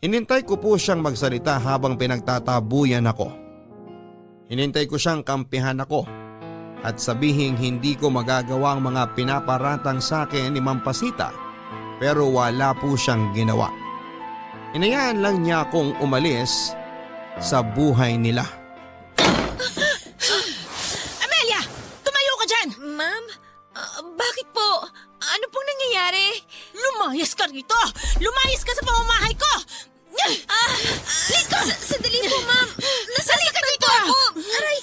Hinintay ko po siyang magsalita habang pinagtatabuyan ako. Hinintay ko siyang kampihan ako at sabihing hindi ko magagawa ang mga pinaparatang sa akin ni Ma'am Pasita, pero wala po siyang ginawa. Inayaan lang niya akong umalis sa buhay nila. Amelia! Tumayo ka dyan! Ma'am, bakit po? Ano pong nangyayari? Lumayas ka rito! Lumayas ka sa pamamahay ko! Sandali po, ma'am. Nasasaktan po ako. Aray,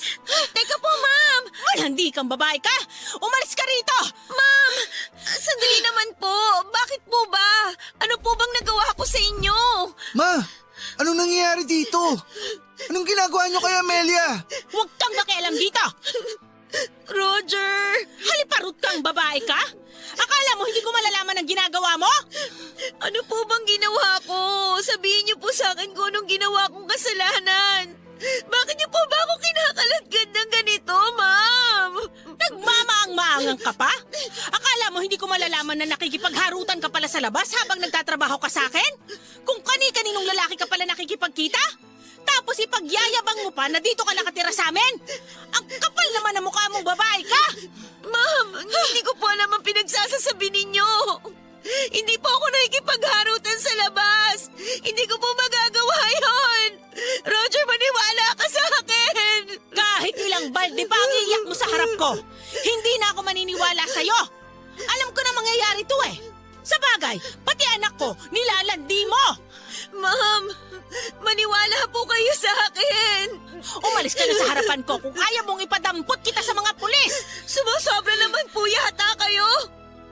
teka po, ma'am. Malandi kang babae ka! Umalis ka rito! Ma'am, sandali naman po. Bakit po ba? Ano po bang nagawa ko sa inyo? Ma, anong nangyayari dito? Anong ginagawa niyo kay Amelia? Huwag kang makialam dito! Roger! Haliparot kang babae ka? Akala mo hindi ko malalaman ang ginagawa mo? Ano po bang ginawa ko? Sabihin niyo po sa akin kung anong ginawa kong kasalanan. Bakit niyo po ba ako kinakalagad ng ganito, ma'am? Nagmamaang-maangang ka pa? Akala mo hindi ko malalaman na nakikipagharutan ka pala sa labas habang nagtatrabaho ka sa akin? Kung kani-kaninong lalaki ka pala nakikipagkita? Tapos ipagyayabang mo pa na dito ka nakatira sa amin? Ang kapal naman ng mukha mong babae ka! Ma'am, hindi ko po alam ang pinagsasasabi ninyo. Hindi po ako nakikipagharutan sa labas. Hindi ko po magagawa yon. Roger, maniwala ka sa akin. Kahit ilang balde pa ang iyak mo sa harap ko, hindi na ako maniniwala sa'yo. Alam ko na mangyayari to eh. Sa bagay, pati anak ko, nilalandi mo. Ma'am, maniwala po kayo sa akin. Umalis ka na sa harapan ko kung ayaw mong ipadampot kita sa mga pulis. Sumasobra naman po yata kayo.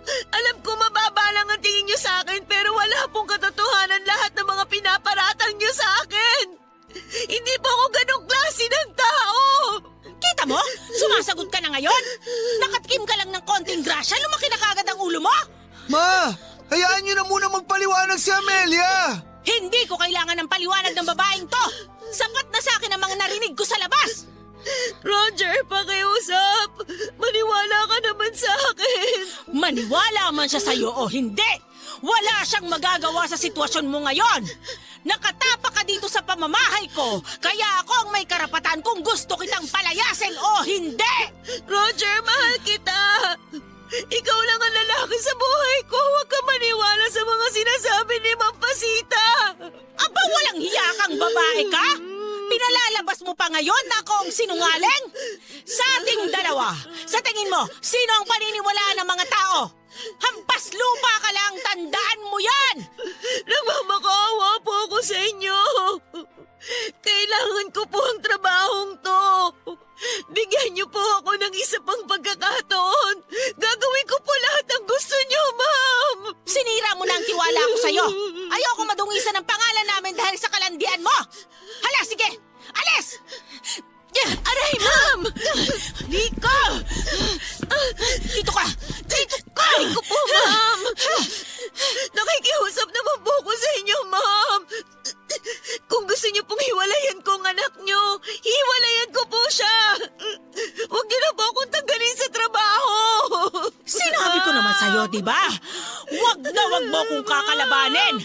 Alam ko mababa lang ang tingin niyo sa akin pero wala pong katotohanan lahat ng mga pinaparatang niyo sa akin. Hindi po ako ganong klase ng tao. Kita mo? Sumasagot ka na ngayon? Nakatikim ka lang ng konting grasya, lumaki na kagad ang ulo mo? Ma, hayaan niyo na muna magpaliwanag si Amelia. Hindi ko kailangan ng paliwanag ng babaeng to. Sapat na sa akin ang mga narinig ko sa labas. Roger, pakiusap. Maniwala ka naman sa akin. Maniwala man siya sa'yo o hindi, wala siyang magagawa sa sitwasyon mo ngayon. Nakatapa ka dito sa pamamahay ko, kaya ako ang may karapatan kung gusto kitang palayasin o hindi. Roger, mahal kita. Ikaw lang ang lalaki sa buhay ko. Huwag ka maniwala sa mga sinasabi ni Ma'am Pasita. Aba, walang hiya kang babae ka? Pinalalabas mo pa ngayon na ako ang sinungaling? Sa ating dalawa, sa tingin mo, sino ang paniniwalaan ng mga tao? Hampas lupa ka lang, tandaan mo yan! Nagmamakaawa po ako sa inyo. Kailangan ko po ang trabahong to. Bigyan niyo po ako ng isa pang pagkakataon. Gagawin ko po lahat ng gusto niyo, ma'am. Sinira mo na ang tiwala ko sa'yo. Ayoko madungisan ang pangalan namin dahil sa kalandian mo. Hala, sige! Alis! Aray, ma'am! Rico! Dito ka! Dito ka! Aray ko po, ma'am. Nakikiusap naman po ako sa inyo, ma'am. Kung gusto niyo pong hiwalayan ko ang anak niyo, hiwalayan ko po siya. Huwag niyo na po akong tanggalin sa trabaho. Sinabi ko naman sa'yo, di ba? Huwag na huwag mo kong kakalabanin.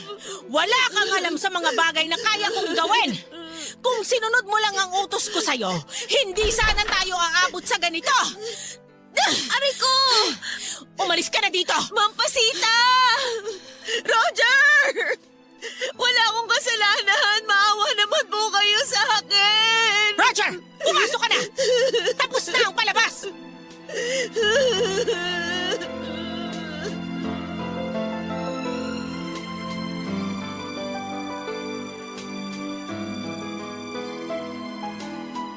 Wala kang alam sa mga bagay na kaya kong gawin. Kung sinunod mo lang ang utos ko sa'yo, hindi sana tayo aabot sa ganito. Aray ko! Umalis ka na dito! Ma'am Pasita! Roger! Wala akong kasalanan. Maawa naman po kayo sa akin. Roger! Pumasok ka na! Tapos na ang palabas!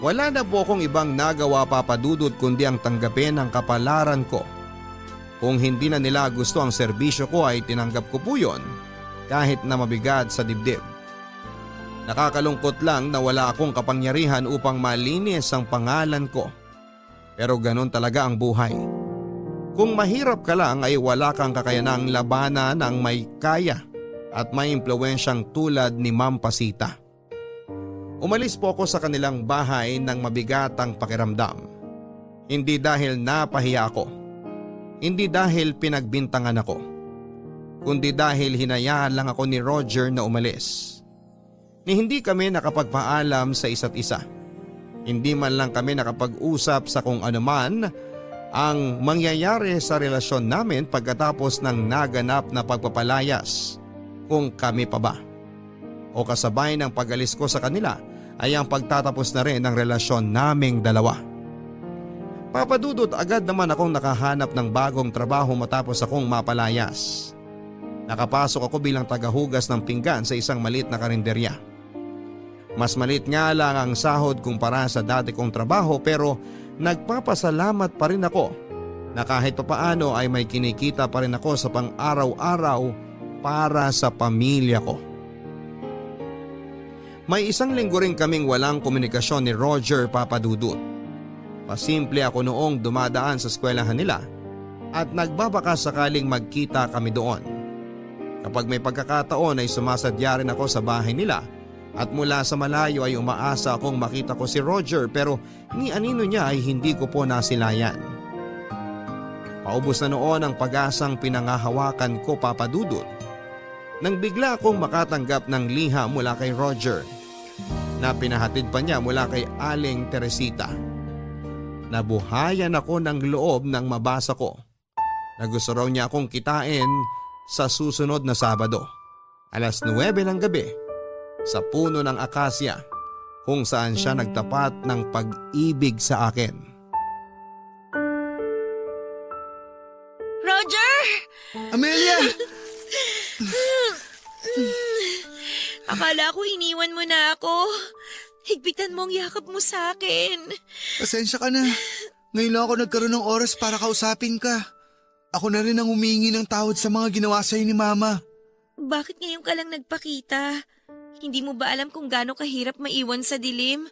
Wala na po akong ibang nagawa, Papa Dudut, kundi ang tanggapin ang kapalaran ko. Kung hindi na nila gusto ang serbisyo ko ay tinanggap ko po yon, kahit na mabigat sa dibdib. Nakakalungkot lang na wala akong kapangyarihan upang malinis ang pangalan ko. Pero ganun talaga ang buhay. Kung mahirap ka lang ay wala kang kakayanang labanan ng may kaya at may impluwensyang tulad ni Ma'am Pasita. Umalis po ako sa kanilang bahay ng mabigatang pakiramdam. Hindi dahil napahiya ako. Hindi dahil pinagbintangan ako. Kundi dahil hinayaan lang ako ni Roger na umalis. Ni hindi kami nakapagpaalam sa isa't isa. Hindi man lang kami nakapag-usap sa kung anuman ang mangyayari sa relasyon namin pagkatapos ng naganap na pagpapalayas, kung kami pa ba. O kasabay ng pag-alis ko sa kanila ay ang pagtatapos na rin ng relasyon naming dalawa. Papadudot, agad naman akong nakahanap ng bagong trabaho matapos akong mapalayas. Nakapasok ako bilang tagahugas ng pinggan sa isang maliit na karinderya. Mas maliit nga lang ang sahod kumpara sa dati kong trabaho, pero nagpapasalamat pa rin ako na kahit papaano ay may kinikita pa rin ako sa pang-araw-araw para sa pamilya ko. May isang linggo rin kaming walang komunikasyon ni Roger, Papadudut. Pasimple ako noong dumadaan sa eskwelahan nila at nagbabaka sakaling magkita kami doon. Kapag may pagkakataon ay sumasadya rin ako sa bahay nila at mula sa malayo ay umaasa akong makita ko si Roger, pero ni anino niya ay hindi ko po nasilayan. Paubos na noon ang pag-asang pinangahawakan ko, Papadudut, nang bigla akong makatanggap ng liha mula kay Roger na pinahatid pa niya mula kay Aling Teresita. Nabuhayan ako ng loob nang mabasa ko na gusto raw niya akong kitain sa susunod na Sabado, 9:00 ng gabi, sa puno ng akasya kung saan siya nagtapat ng pag-ibig sa akin. Roger! Amelia! Akala ko iniwan mo na ako. Higpitan mo ang yakap mo sa akin. Pasensya ka na. Ngayon lang ako nagkaroon ng oras para kausapin ka. Ako na rin ang humingi ng tawad sa mga ginawa sa'yo ni Mama. Bakit ngayon ka lang nagpakita? Hindi mo ba alam kung gaano kahirap maiwan sa dilim?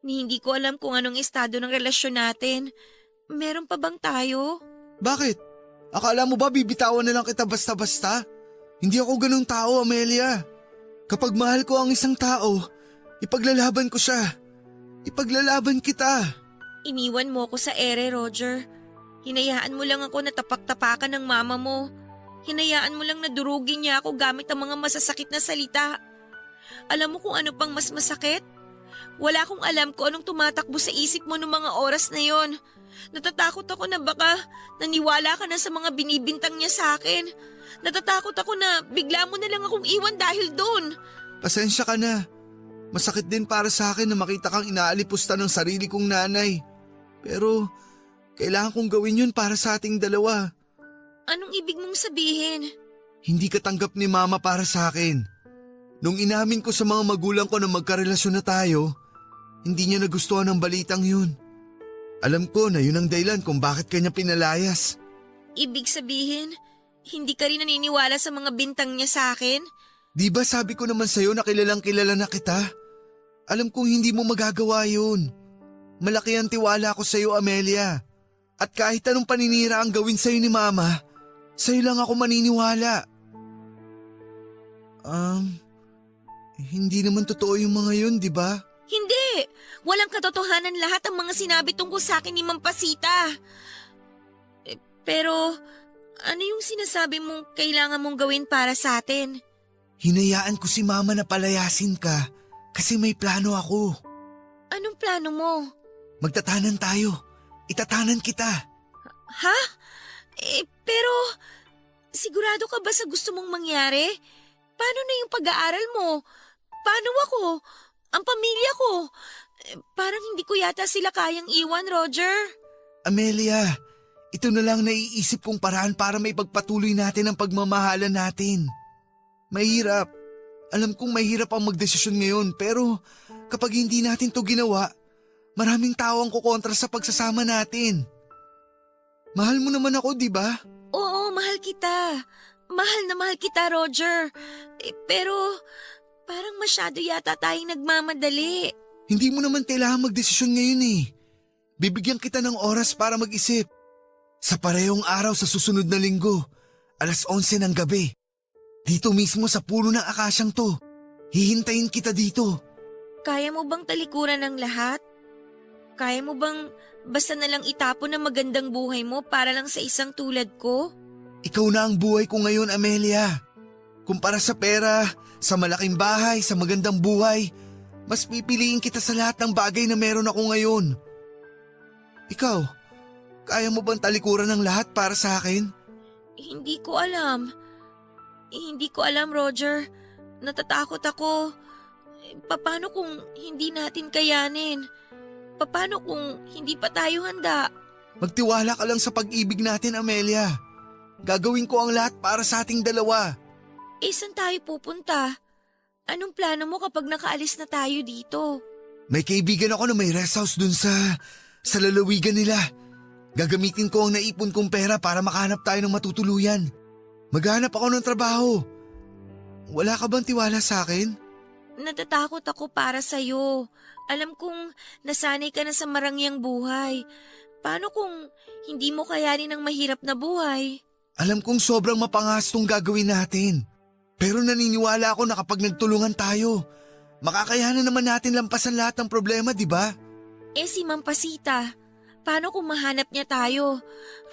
Ni hindi ko alam kung anong estado ng relasyon natin. Meron pa bang tayo? Bakit? Akala mo ba bibitawan na lang kita basta-basta? Hindi ako ganung tao, Amelia. Kapag mahal ko ang isang tao, ipaglalaban ko siya. Ipaglalaban kita. Iniwan mo ako sa ere, Roger. Hinayaan mo lang ako na tapak-tapakan ng mama mo. Hinayaan mo lang na durugin niya ako gamit ang mga masasakit na salita. Alam mo kung ano pang mas masakit? Wala akong alam kung anong tumatakbo sa isip mo noong mga oras na yon. Natatakot ako na baka naniwala ka na sa mga binibintang niya sa akin. Natatakot ako na bigla mo na lang akong iwan dahil doon. Pasensya ka na. Masakit din para sa akin na makita kang inaalipusta ng sarili kong nanay. Pero kailangan kong gawin yun para sa ating dalawa. Anong ibig mong sabihin? Hindi ka tanggap ni Mama para sa akin. Nung inamin ko sa mga magulang ko na magkarelasyon na tayo, hindi niya nagustuhan ang balitang yun. Alam ko na yun ang dahilan kung bakit kanya pinalayas. Ibig sabihin, hindi ka rin naniniwala sa mga bintang niya sa akin? Di ba sabi ko naman sa'yo na kilalang kilala na kita? Alam kong hindi mo magagawa yun. Malaki ang tiwala ko sa'yo, Amelia. At kahit anong paninira ang gawin sa'yo ni Mama, sa'yo lang ako maniniwala. Hindi naman totoo yung mga yun, di ba? Hindi! Walang katotohanan lahat ang mga sinabi tungkol sa akin ni Ma'am Pasita. Pero ano yung sinasabi mong kailangan mong gawin para sa atin? Hinayaan ko si Mama na palayasin ka kasi may plano ako. Anong plano mo? Magtatanan tayo. Itatanan kita. Ha? Pero sigurado ka ba sa gusto mong mangyari? Paano na yung pag-aaral mo? Paano ako? Ang pamilya ko? Parang hindi ko yata sila kayang iwan, Roger. Amelia, ito na lang naiisip kong paraan para may pagpatuloy natin ang pagmamahalan natin. Mahirap. Alam kong mahirap ang magdesisyon ngayon, pero kapag hindi natin to ginawa, maraming tao ang kukontra sa pagsasama natin. Mahal mo naman ako, di ba? Oo, mahal kita. Mahal na mahal kita, Roger. Pero parang masyado yata tayong nagmamadali. Hindi mo naman kailangan magdesisyon ngayon eh. Bibigyan kita ng oras para mag-isip. Sa parehong araw sa susunod na linggo, alas 11 ng gabi. Dito mismo sa puno ng akasyang to. Hihintayin kita dito. Kaya mo bang talikuran ng lahat? Kaya mo bang basta na lang itapon ang magandang buhay mo para lang sa isang tulad ko? Ikaw na ang buhay ko ngayon, Amelia. Kumpara sa pera, sa malaking bahay, sa magandang buhay, mas pipiliin kita sa lahat ng bagay na meron ako ngayon. Ikaw, kaya mo bang talikuran ng lahat para sa akin? Hindi ko alam. Hindi ko alam, Roger. Natatakot ako. Paano kung hindi natin kayanin? Paano kung hindi pa tayo handa? Magtiwala ka lang sa pag-ibig natin, Amelia. Gagawin ko ang lahat para sa ating dalawa. Saan tayo pupunta? Anong plano mo kapag nakaalis na tayo dito? May kaibigan ako na may rest house dun sa lalawigan nila. Gagamitin ko ang naipon kong pera para makahanap tayo ng matutuluyan. Maghanap ako ng trabaho. Wala ka bang tiwala sa akin? Natatakot ako para sa'yo. Alam kong nasanay ka na sa marangyang buhay. Paano kung hindi mo kayanin ang mahirap na buhay? Alam kong sobrang mapangas tong gagawin natin. Pero naniniwala ako na kapag nagtulungan tayo, makakayanan naman natin lampasan lahat ng problema, di ba? Si Mampasita, paano kung mahanap niya tayo?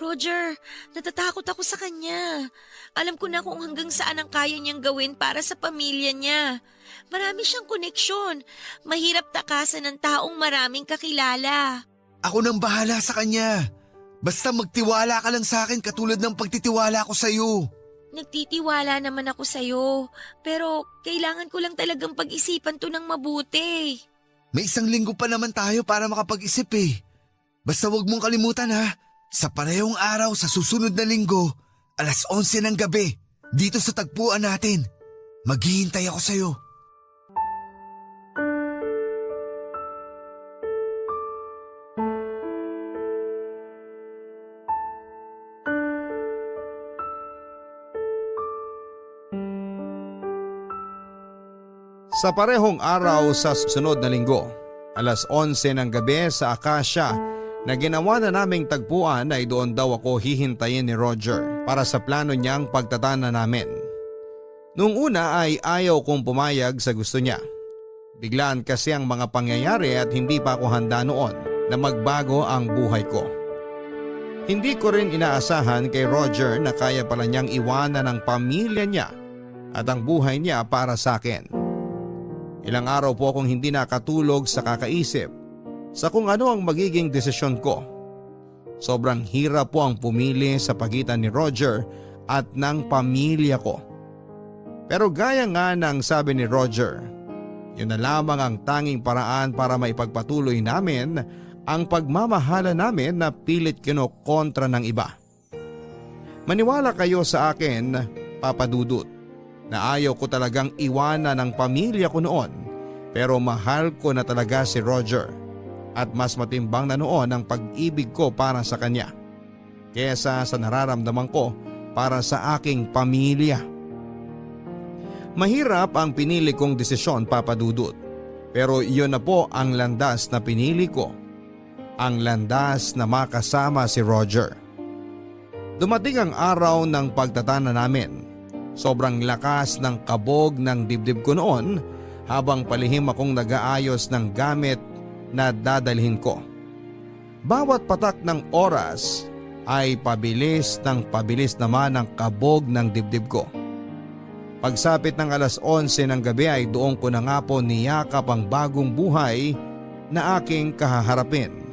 Roger, natatakot ako sa kanya. Alam ko na kung hanggang saan ang kaya niyang gawin para sa pamilya niya. Marami siyang koneksyon. Mahirap takasan ng taong maraming kakilala. Ako nang bahala sa kanya. Basta magtiwala ka lang sa akin katulad ng pagtitiwala ko sa iyo. Nagtitiwala naman ako sa'yo, pero kailangan ko lang talagang pag-isipan to ng mabuti. May 1 linggo pa naman tayo para makapag-isip eh. Basta wag mong kalimutan ha, sa parehong araw sa susunod na linggo, alas 11 ng gabi, dito sa tagpuan natin. Maghihintay ako sa'yo. Sa parehong araw sa susunod na linggo, alas 11 ng gabi sa Akasya na ginawa na naming tagpuan ay doon daw ako hihintayin ni Roger para sa plano niyang pagtatana namin. Noong una ay ayaw kong pumayag sa gusto niya. Biglaan kasi ang mga pangyayari at hindi pa ako handa noon na magbago ang buhay ko. Hindi ko rin inaasahan kay Roger na kaya pala niyang iwanan ang pamilya niya at ang buhay niya para sa akin. Ilang araw po akong hindi nakatulog sa kakaisip sa kung ano ang magiging desisyon ko. Sobrang hirap po ang pumili sa pagitan ni Roger at ng pamilya ko. Pero gaya nga ng sabi ni Roger, yun na lamang ang tanging paraan para maipagpatuloy namin ang pagmamahala namin na pilit kinokontra ng iba. Maniwala kayo sa akin, Papa Dudut, na ayaw ko talagang iwanan ang pamilya ko noon, pero mahal ko na talaga si Roger at mas matimbang na noon ang pag-ibig ko para sa kanya kesa sa nararamdaman ko para sa aking pamilya. Mahirap ang pinili kong desisyon, Papa Dudut, pero iyon na po ang landas na pinili ko, ang landas na makasama si Roger. Dumating ang araw ng pagtatana namin. Sobrang lakas ng kabog ng dibdib ko noon habang palihim akong nag-aayos ng gamit na dadalhin ko. Bawat patak ng oras ay pabilis naman ang kabog ng dibdib ko. Pagsapit ng alas 11 ng gabi ay doon ko na nga po niyakap ang bagong buhay na aking kahaharapin.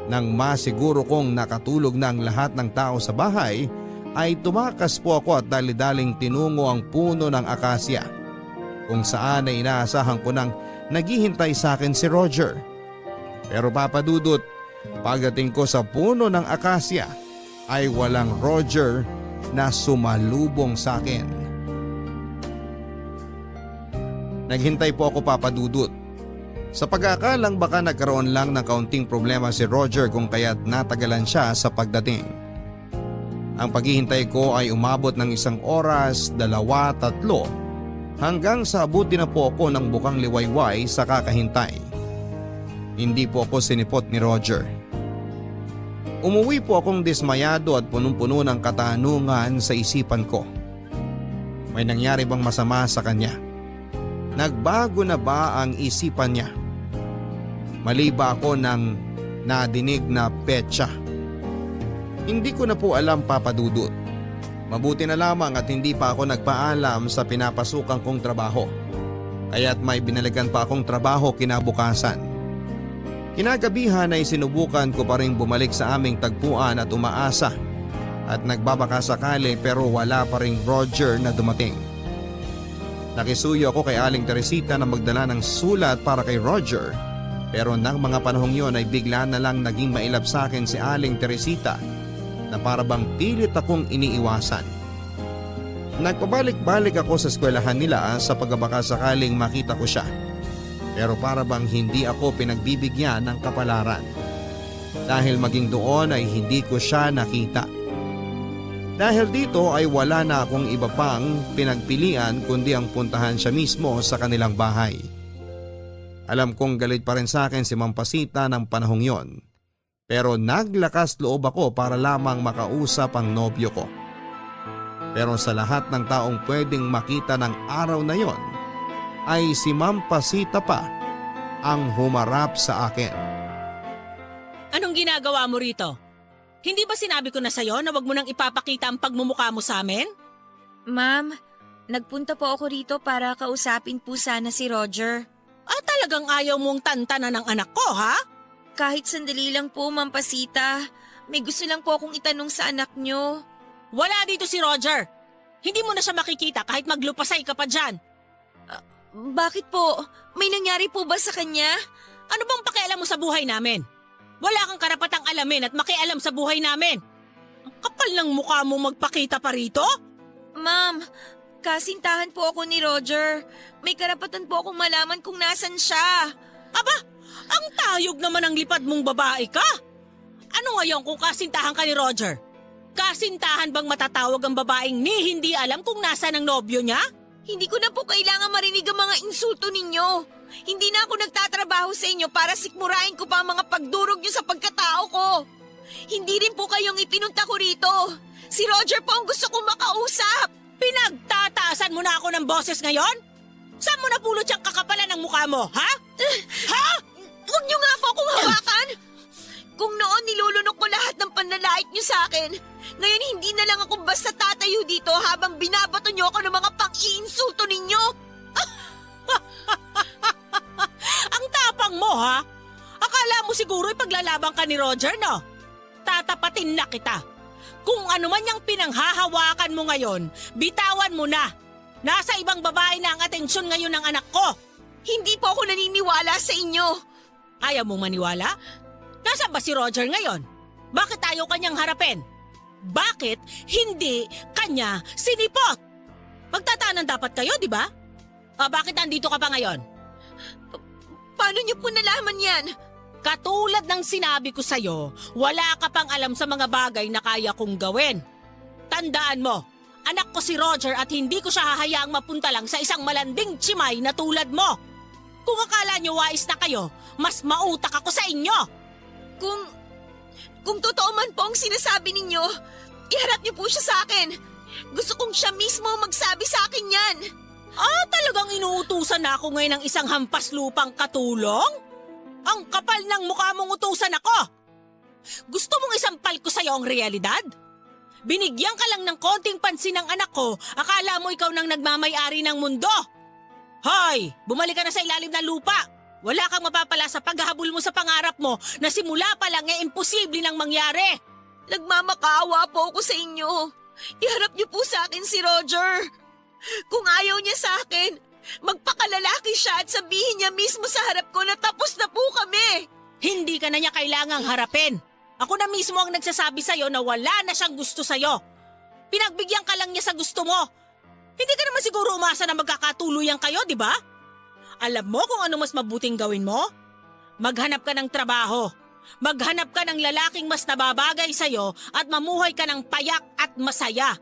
Nang masiguro kong nakatulog na ang lahat ng tao sa bahay, ay tumakas po ako at dali-daling tinungo ang puno ng akasya kung saan ay inaasahan ko nang naghihintay sa akin si Roger. Pero Papa Dudut, pagdating ko sa puno ng akasya ay walang Roger na sumalubong sa akin. Naghintay po ako, Papa Dudut, sa pag-aakalang baka nagkaroon lang ng kaunting problema si Roger kung kaya't natagalan siya sa pagdating. Ang paghihintay ko ay umabot ng 1 oras, 2, 3 hanggang sa abutin na po ako ng bukang liwayway sa kakahintay. Hindi po ako sinipot ni Roger. Umuwi po akong dismayado at punong-puno ng katanungan sa isipan ko. May nangyari bang masama sa kanya? Nagbago na ba ang isipan niya? Mali ba ako ng nadinig na petsa? Hindi ko na po alam, Papa Dudut. Mabuti na lamang at hindi pa ako nagpaalam sa pinapasukan kong trabaho. Kaya't may binalikan pa akong trabaho kinabukasan. Kinagabihan ay sinubukan ko pa rin bumalik sa aming tagpuan at umaasa. At nagbabaka sakali pero wala pa ring Roger na dumating. Nakisuyo ako kay Aling Teresita na magdala ng sulat para kay Roger. Pero nang mga panahong yon ay bigla na lang naging mailap sa akin si Aling Teresita na para bang pilit akong iniiwasan. Nagpabalik-balik ako sa eskwelahan nila sa pagbabaka sakaling makita ko siya. Pero para bang hindi ako pinagbibigyan ng kapalaran. Dahil maging doon ay hindi ko siya nakita. Dahil dito ay wala na akong iba pang pinagpilian kundi ang puntahan siya mismo sa kanilang bahay. Alam kong galit pa rin sa akin si Ma'am Pasita ng panahong yon. Pero naglakas loob ako para lamang makausap ang nobyo ko. Pero sa lahat ng taong pwedeng makita ng araw na yon, ay si Ma'am Pasita pa ang humarap sa akin. Anong ginagawa mo rito? Hindi ba sinabi ko na sa'yo na wag mo nang ipapakita ang pagmumukha mo sa amin? Ma'am, nagpunta po ako rito para kausapin po sana si Roger. Talagang ayaw mong tantanan ng anak ko, ha? Kahit sandali lang po, Ma'am Pasita. May gusto lang po akong itanong sa anak nyo. Wala dito si Roger. Hindi mo na siya makikita kahit maglupasay ka pa dyan. Bakit po? May nangyari po ba sa kanya? Ano bang pakialam mo sa buhay namin? Wala kang karapatang alamin at makialam sa buhay namin. Ang kapal ng mukha mo magpakita pa rito? Ma'am, kasintahan po ako ni Roger. May karapatan po akong malaman kung nasan siya. Aba, ang tayog naman ang lipad mong babae ka. Ano ngayon kung kasintahan ka ni Roger? Kasintahan bang matatawag ang babaeng ni hindi alam kung nasaan ang nobyo niya? Hindi ko na po kailangan marinig ang mga insulto ninyo. Hindi na ako nagtatrabaho sa inyo para sikmurain ko pa ang mga pagdurog niyo sa pagkatao ko. Hindi rin po kayong ipinunta ko rito. Si Roger po ang gusto kong makausap. Pinagtataasan mo na ako ng boses ngayon? Saan mo napulot yung kakapalan ng mukha mo, ha? Ha? Huwag niyo nga po akong hawakan. Kung noon nilulunok ko lahat ng panlalait niyo sa akin, ngayon hindi na lang ako basta tatayo dito habang binabato niyo ako ng mga pang-iinsulto ninyo. Ang tapang mo, ha? Akala mo siguro ipaglalaban ka ni Roger, no? Tatapatin na kita. Kung ano man yung pinanghahawakan mo ngayon, bitawan mo na. Nasa ibang babae na ang atensyon ngayon ng anak ko. Hindi po ako naniniwala sa inyo. Ayaw mong maniwala? Nasaan ba si Roger ngayon? Bakit ayaw kanyang harapin? Bakit hindi kanya sinipot? Magtatanan dapat kayo, di ba? Bakit nandito ka pa ngayon? Paano niyo po nalaman yan? Katulad ng sinabi ko sa'yo, wala ka pang alam sa mga bagay na kaya kong gawin. Tandaan mo, anak ko si Roger at hindi ko siya hahayaang mapunta lang sa isang malanding tsimay na tulad mo. Kung akala niyo wais na kayo, mas mautak ako sa inyo. Kung totoo man po ang sinasabi ninyo, iharap niyo po siya sa akin. Gusto kong siya mismo magsabi sa akin yan. Talagang inuutusan na ako ngayon ng isang hampas lupang katulong? Ang kapal ng mukha mong utusan ako! Gusto mong isampal ko sa'yo ang realidad? Binigyan ka lang ng konting pansin ng anak ko, akala mo ikaw nang nagmamay-ari ng mundo. Hoy! Bumalik ka na sa ilalim ng lupa! Wala kang mapapala sa paghahabol mo sa pangarap mo na simula pa lang imposible nang mangyari. Nagmamakaawa po ako sa inyo. Iharap niyo po sa akin si Roger. Kung ayaw niya sa akin, magpakalalaki siya at sabihin niya mismo sa harap ko na tapos na po kami. Hindi ka na niya kailangang harapin. Ako na mismo ang nagsasabi sa'yo na wala na siyang gusto sa'yo. Pinagbigyan ka lang niya sa gusto mo. Hindi ka naman siguro umasa na magkakatuluyan kayo, di ba? Alam mo kung ano mas mabuting gawin mo? Maghanap ka ng trabaho. Maghanap ka ng lalaking mas nababagay sa'yo at mamuhay ka ng payak at masaya.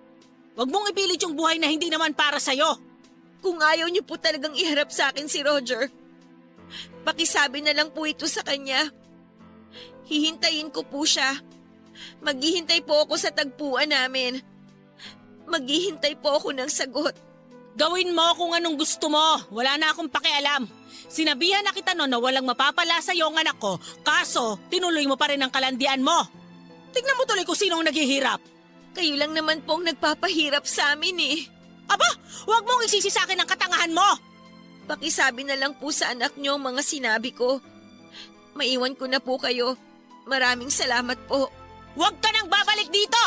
Huwag mong ipilit yung buhay na hindi naman para sa'yo. Kung ayaw niyo po talagang iharap sa akin si Roger, Pakisabi na lang po ito sa kanya. Hihintayin ko po siya. Maghihintay po ako sa tagpuan namin. Maghihintay po ako ng sagot. Gawin mo kung anong gusto mo. Wala na akong pakialam. Sinabihan na kita noon na walang mapapala sa iyo ang anak ko, kaso tinuloy mo pa rin ang kalandian mo. Tignan mo tuloy kung sino ang naghihirap. Kayo lang naman pong nagpapahirap sa amin eh. Aba, huwag mong isisi sa akin ang katangahan mo. Pakisabi na lang po sa anak niyo ang mga sinabi ko. Maiwan ko na po kayo. Maraming salamat po. Huwag ka nang babalik dito!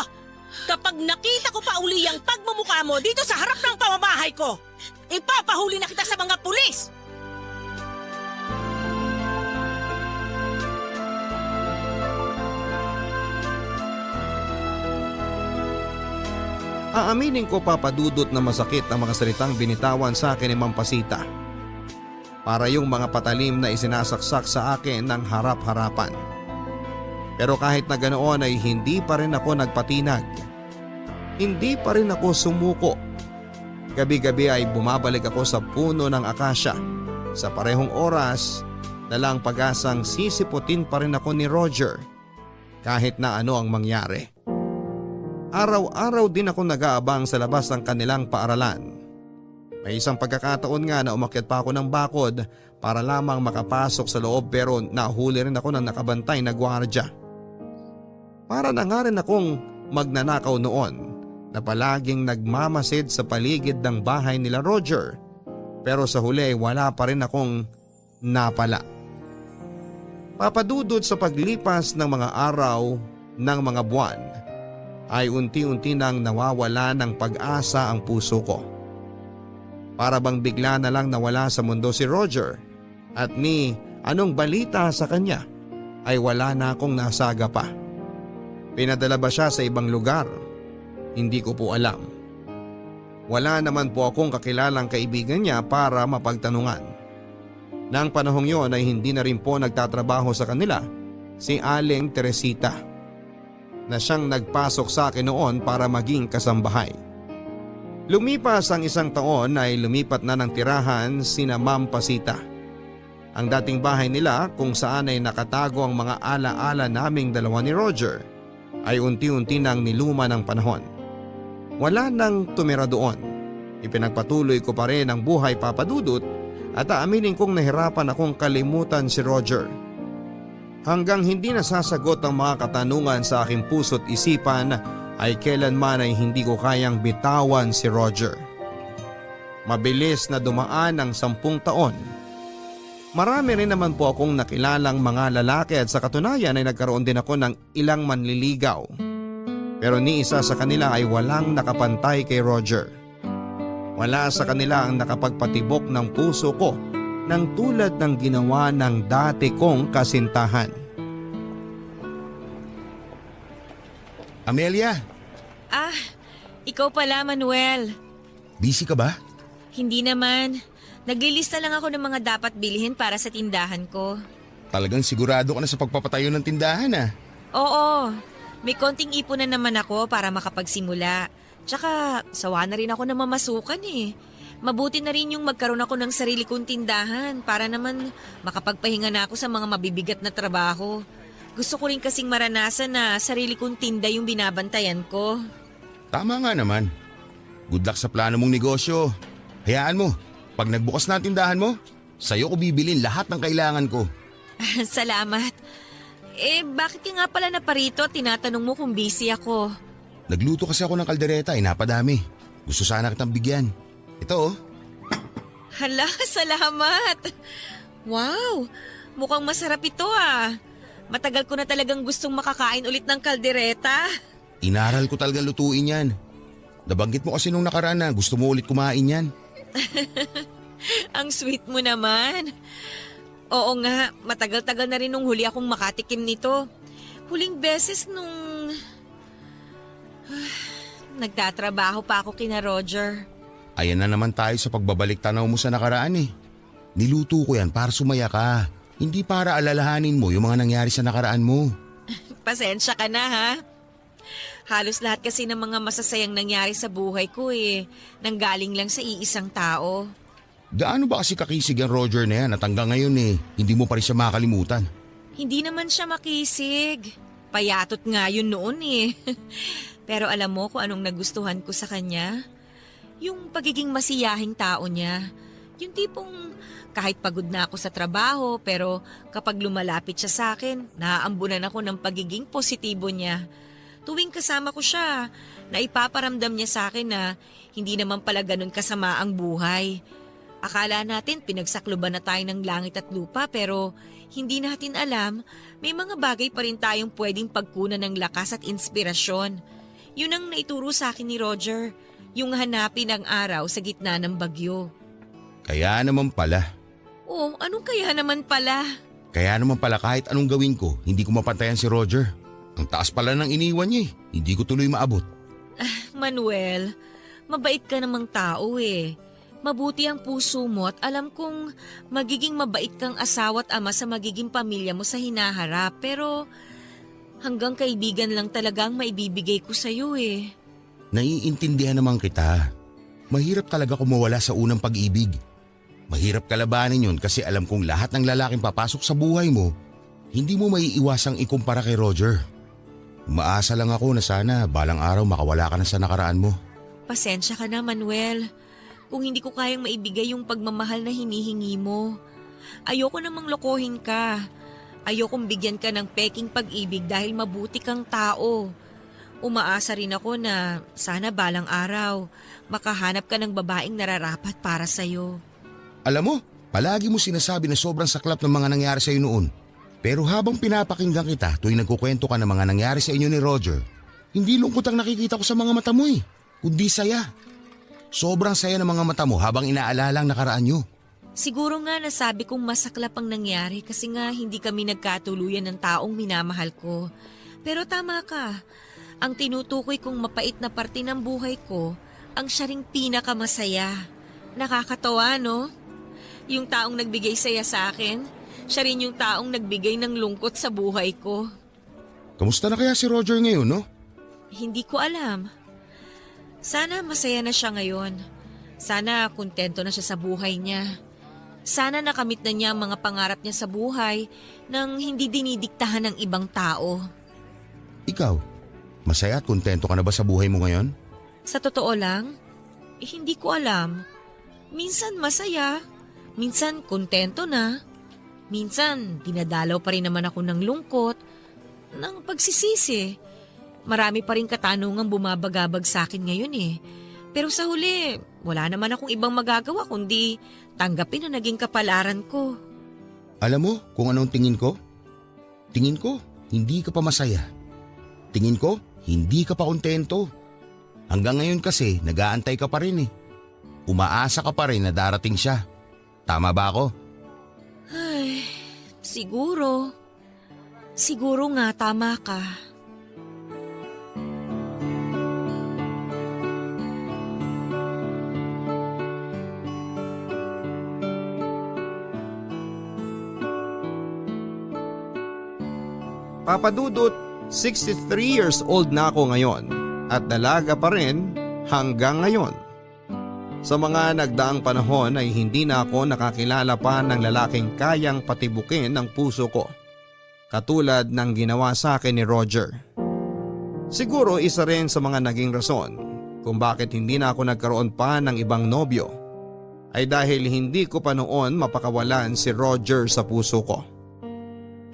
Kapag nakita ko pa uli ang pagmumukha mo dito sa harap ng pamamahay ko, ipapahuli na kita sa mga pulis! Aaminin ko, Papa Dudut, na masakit ang mga salitang binitawan sa akin ni Ma'am Pasita. Para yung mga patalim na isinasaksak sa akin ng harap-harapan. Pero kahit na ganoon ay hindi pa rin ako nagpatinag. Hindi pa rin ako sumuko. Gabi-gabi ay bumabalik ako sa puno ng akasya. Sa parehong oras, dalang pag-asang sisiputin pa rin ako ni Roger. Kahit na ano ang mangyari. Araw-araw din ako nag-aabang sa labas ng kanilang paaralan. May isang pagkakataon nga na umakyat pa ako ng bakod para lamang makapasok sa loob, pero nahuli rin ako ng nakabantay na gwardiya. Para na nga rin akong magnanakaw noon na palaging nagmamasid sa paligid ng bahay nila Roger, pero sa huli wala pa rin akong napala. Papadudod sa paglipas ng mga araw, ng mga buwan, ay unti-unti nang nawawala ng pag-asa ang puso ko. Para bang bigla na lang nawala sa mundo si Roger, at ni anong balita sa kanya ay wala na akong nasaga pa. Pinadala ba siya sa ibang lugar? Hindi ko po alam. Wala naman po akong kakilalang kaibigan niya para mapagtanungan. Nang panahong yon ay hindi na rin po nagtatrabaho sa kanila si Aling Teresita, na siyang nagpasok sa akin noon para maging kasambahay. Lumipas ang isang taon ay lumipat na ng tirahan sina Ma'am Pasita. Ang dating bahay nila kung saan ay nakatago ang mga ala-ala naming dalawa ni Roger ay unti-unti nang niluma ng panahon. Wala nang tumira doon. Ipinagpatuloy ko pa rin ang buhay, Papa Dudut, at aaminin kong nahirapan akong kalimutan si Roger. Hanggang hindi nasasagot ang mga katanungan sa aking puso't isipan ay kailanman ay hindi ko kayang bitawan si Roger. Mabilis na dumaan ang 10 taon. Marami rin naman po akong nakilalang mga lalaki at sa katunayan ay nagkaroon din ako ng ilang manliligaw. Pero ni isa sa kanila ay walang nakapantay kay Roger. Wala sa kanila ang nakapagpatibok ng puso ko ng tulad ng ginawa ng dati kong kasintahan. Amelia, Ah, ikaw pala, Manuel. busy ka ba? Hindi naman. Naglilista lang ako ng mga dapat bilhin para sa tindahan ko. Talagang sigurado ka na sa pagpapatayo ng tindahan ah. Oo, may konting ipon na naman ako para makapagsimula. Tsaka sawa na rin ako na mamasukan eh. Mabuti na rin yung magkaroon ako ng sarili kong tindahan para naman makapagpahinga na ako sa mga mabibigat na trabaho. Gusto ko rin kasing maranasan na sarili kong tinda yung binabantayan ko. Tama nga naman. Good luck sa plano mong negosyo. Hayaan mo, pag nagbukas na ang tindahan mo, sa'yo ko bibilin lahat ng kailangan ko. Salamat. Bakit ka nga pala naparito at tinatanong mo kung busy ako? Nagluto kasi ako ng kaldereta, napadami. Gusto sana kitang bigyan. Ito oh. Hala, salamat. Wow, mukhang masarap ito ah. Matagal ko na talagang gustong makakain ulit ng kaldereta. Inaral ko talagang lutuin yan. Nabanggit mo kasi nung nakaraan na gusto mo ulit kumain yan. Ang sweet mo naman. Oo nga, matagal-tagal na rin nung huli akong makatikim nito. Huling beses nung nagtatrabaho pa ako kina Roger. Ayan na naman tayo sa pagbabalik tanaw mo sa nakaraan eh. Niluto ko yan para sumaya ka. Hindi para alalahanin mo yung mga nangyari sa nakaraan mo. Pasensya ka na ha. Halos lahat kasi ng mga masasayang nangyari sa buhay ko nanggaling lang sa iisang tao. Gaano ba kasi kakisig ang Roger na yan at hanggang ngayon hindi mo pa rin siya makalimutan? Hindi naman siya makisig. Payatot nga yun noon eh. Pero alam mo kung anong nagustuhan ko sa kanya? Yung pagiging masiyahing tao niya. Yung tipong kahit pagod na ako sa trabaho pero kapag lumalapit siya sa akin, naaambunan ako ng pagiging positibo niya. Tuwing kasama ko siya, naipaparamdam niya sa akin na hindi naman pala ganun kasama ang buhay. Akala natin pinagsakloban na tayo ng langit at lupa pero hindi natin alam may mga bagay pa rin tayong pwedeng pagkunan ng lakas at inspirasyon. Yun ang naituro sa akin ni Roger, yung hanapin ang araw sa gitna ng bagyo. Kaya naman pala. Oh, anong kaya naman pala? Kaya naman pala kahit anong gawin ko, hindi ko mapantayan si Roger. Ang taas pala ng iniwan niya hindi ko tuloy maabot. Manuel, mabait ka namang tao eh. Mabuti ang puso mo at alam kong magiging mabait kang asawa at ama sa magiging pamilya mo sa hinaharap. Pero hanggang kaibigan lang talaga ang maibibigay ko sa'yo eh. Naiintindihan naman kita. Mahirap talaga kumawala sa unang pag-ibig. Mahirap kalabanin yun kasi alam kong lahat ng lalaking papasok sa buhay mo, hindi mo maiiwasang ikumpara kay Roger. Umaasa lang ako na sana balang araw makawala ka na sa nakaraan mo. Pasensya ka na, Manuel. Kung hindi ko kayang maibigay yung pagmamahal na hinihingi mo. Ayoko namang lokohin ka. Ayokong bigyan ka ng peking pag-ibig dahil mabuti kang tao. Umaasa rin ako na sana balang araw makahanap ka ng babaeng nararapat para sa'yo. Alam mo, palagi mo sinasabi na sobrang saklap ng mga nangyari sa'yo noon. Pero habang pinapakinggan kita tuwing nagkukwento ka ng mga nangyari sa inyo ni Roger, hindi lungkot ang nakikita ko sa mga mata mo kundi saya. Sobrang saya ng mga mata mo habang inaalala ang nakaraan nyo. Siguro nga nasabi kong masaklap ang nangyari kasi nga hindi kami nagkatuluyan ng taong minamahal ko. Pero tama ka, ang tinutukoy kong mapait na parte ng buhay ko, ang siya ring pinakamasaya. Nakakatawa, no? Yung taong nagbigay saya sa akin, siya rin yung taong nagbigay ng lungkot sa buhay ko. Kamusta na kaya si Roger ngayon, no? Hindi ko alam. Sana masaya na siya ngayon. Sana kontento na siya sa buhay niya. Sana nakamit na niya ang mga pangarap niya sa buhay nang hindi dinidiktahan ng ibang tao. Ikaw, masaya at kontento ka na ba sa buhay mo ngayon? Sa totoo lang, hindi ko alam. Minsan masaya, minsan kontento na. Minsan dinadalaw pa rin naman ako ng lungkot, ng pagsisisi. Marami pa rin katanungang bumabagabag sa akin ngayon Pero sa huli, wala naman akong ibang magagawa kundi tanggapin na naging kapalaran ko. Alam mo kung anong tingin ko? Tingin ko, hindi ka pa masaya. Tingin ko, hindi ka pa kontento. Hanggang ngayon kasi, nag-aantay ka pa rin Umaasa ka pa rin na darating siya. Tama ba ako? Ay, siguro. Siguro nga tama ka. Papa Dudut, 63 years old na ako ngayon at dalaga pa rin hanggang ngayon. Sa mga nagdaang panahon ay hindi na ako nakakilala pa ng lalaking kayang patibukin ang puso ko, katulad ng ginawa sa akin ni Roger. Siguro isa rin sa mga naging rason kung bakit hindi na ako nagkaroon pa ng ibang nobyo ay dahil hindi ko pa noon mapakawalan si Roger sa puso ko.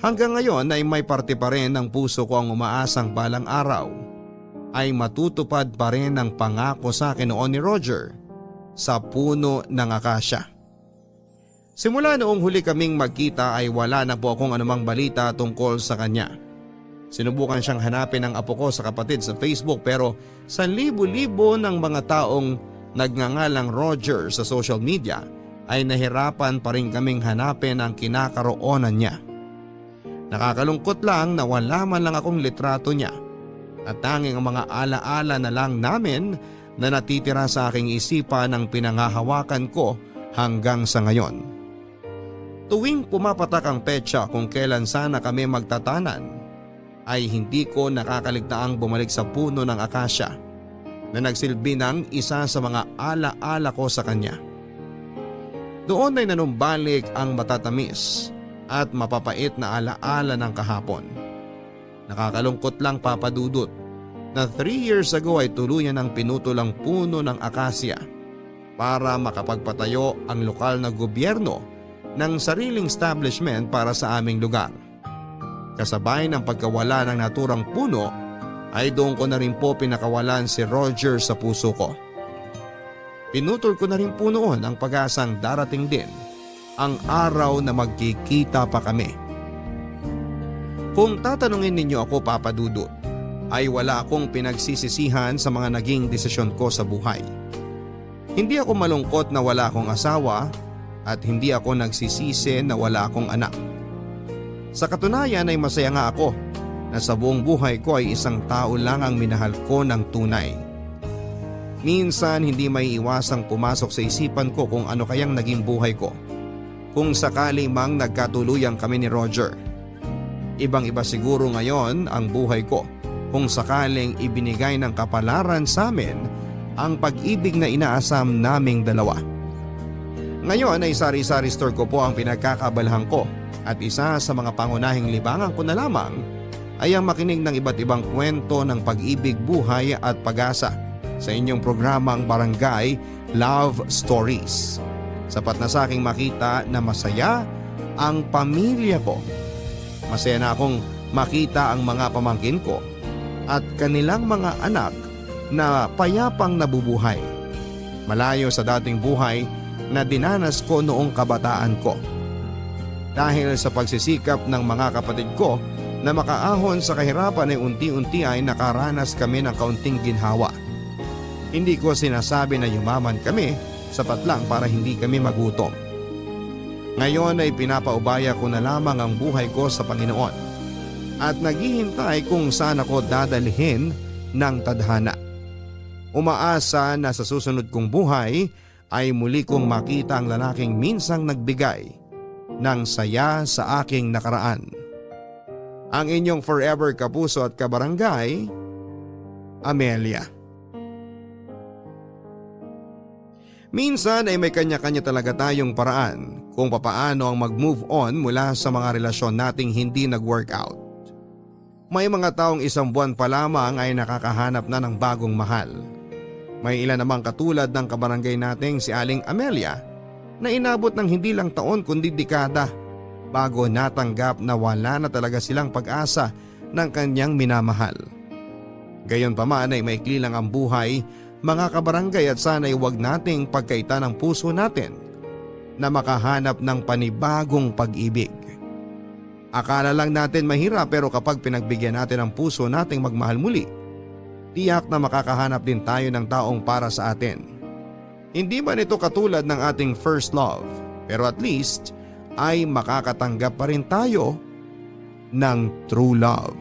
Hanggang ngayon ay may parte pa rin ng puso ko ang umaasang balang araw ay matutupad pa rin ang pangako sa akin noon ni Roger sa puno ng akasya. Simula noong huli kaming magkita ay wala na po akong anumang balita tungkol sa kanya. Sinubukan siyang hanapin ng apo ko sa kapatid sa Facebook pero sa libo-libo ng mga taong nagngangalang Roger sa social media ay nahirapan pa rin kaming hanapin ang kinakaroonan niya. Nakakalungkot lang na wala man lang akong litrato niya at tanging ang mga alaala na lang namin na natitira sa aking isipan ng pinangahawakan ko hanggang sa ngayon. Tuwing pumapatak ang petsa kung kailan sana kami magtatanan, ay hindi ko nakakaligtaang bumalik sa puno ng akasya na nagsilbi ng isa sa mga alaala ko sa kanya. Doon ay nanumbalik ang matatamis at mapapait na alaala ng kahapon. Nakakalungkot lang, Papa Dudut, na 3 years ago ay tuluyan ng pinutol ang puno ng akasya para makapagpatayo ang lokal na gobyerno ng sariling establishment para sa aming lugar. Kasabay ng pagkawala ng naturang puno ay doon ko na rin po pinakawalan si Roger sa puso ko. Pinutol ko na rin po noon ang pag-asang darating din ang araw na magkikita pa kami. Kung tatanungin ninyo ako, Papa Dudut, ay wala akong pinagsisisihan sa mga naging desisyon ko sa buhay. Hindi ako malungkot na wala akong asawa at hindi ako nagsisisi na wala akong anak. Sa katunayan ay masaya nga ako na sa buong buhay ko ay isang tao lang ang minahal ko ng tunay. Minsan hindi may iwasang pumasok sa isipan ko kung ano kayang naging buhay ko kung sakali mang nagkatuluyan kami ni Roger. Ibang-iba siguro ngayon ang buhay ko kung sakaling ibinigay ng kapalaran sa amin ang pag-ibig na inaasam naming dalawa. Ngayon ay sari-sari store ko po ang pinagkakabalahan ko at isa sa mga pangunahing libangan ko na lamang ay ang makinig ng iba't ibang kwento ng pag-ibig, buhay at pag-asa sa inyong programang Barangay Love Stories. Sapat na sa aking makita na masaya ang pamilya ko. Masaya na akong makita ang mga pamangkin ko at kanilang mga anak na payapang nabubuhay. Malayo sa dating buhay na dinanas ko noong kabataan ko. Dahil sa pagsisikap ng mga kapatid ko na makaahon sa kahirapan ay unti-unti ay nakaranas kami ng kaunting ginhawa. Hindi ko sinasabi na yumaman kami, sapat lang para hindi kami magutom. Ngayon ay pinapaubaya ko na lamang ang buhay ko sa Panginoon at naghihintay kung saan ako dadalhin ng tadhana. Umaasa na sa susunod kong buhay ay muli kong makita ang lalaking minsang nagbigay ng saya sa aking nakaraan. Ang inyong forever kapuso at kabarangay, Amelia. Minsan ay may kanya-kanya talaga tayong paraan kung papaano ang mag-move on mula sa mga relasyon nating hindi nag-workout. May mga taong 1 buwan pa lamang ay nakakahanap na ng bagong mahal. May ilan namang katulad ng kabarangay nating si Aling Amelia na inabot ng hindi lang taon kundi dekada bago natanggap na wala na talaga silang pag-asa ng kanyang minamahal. Gayunpaman ay maikli lang ang buhay, mga kabarangay, at sana'y huwag nating pagkaitan ng puso natin na makahanap ng panibagong pag-ibig. Akala lang natin mahirap pero kapag pinagbigyan natin ang puso nating magmahal muli, tiyak na makakahanap din tayo ng taong para sa atin. Hindi man ito katulad ng ating first love, pero at least ay makakatanggap pa rin tayo ng true love.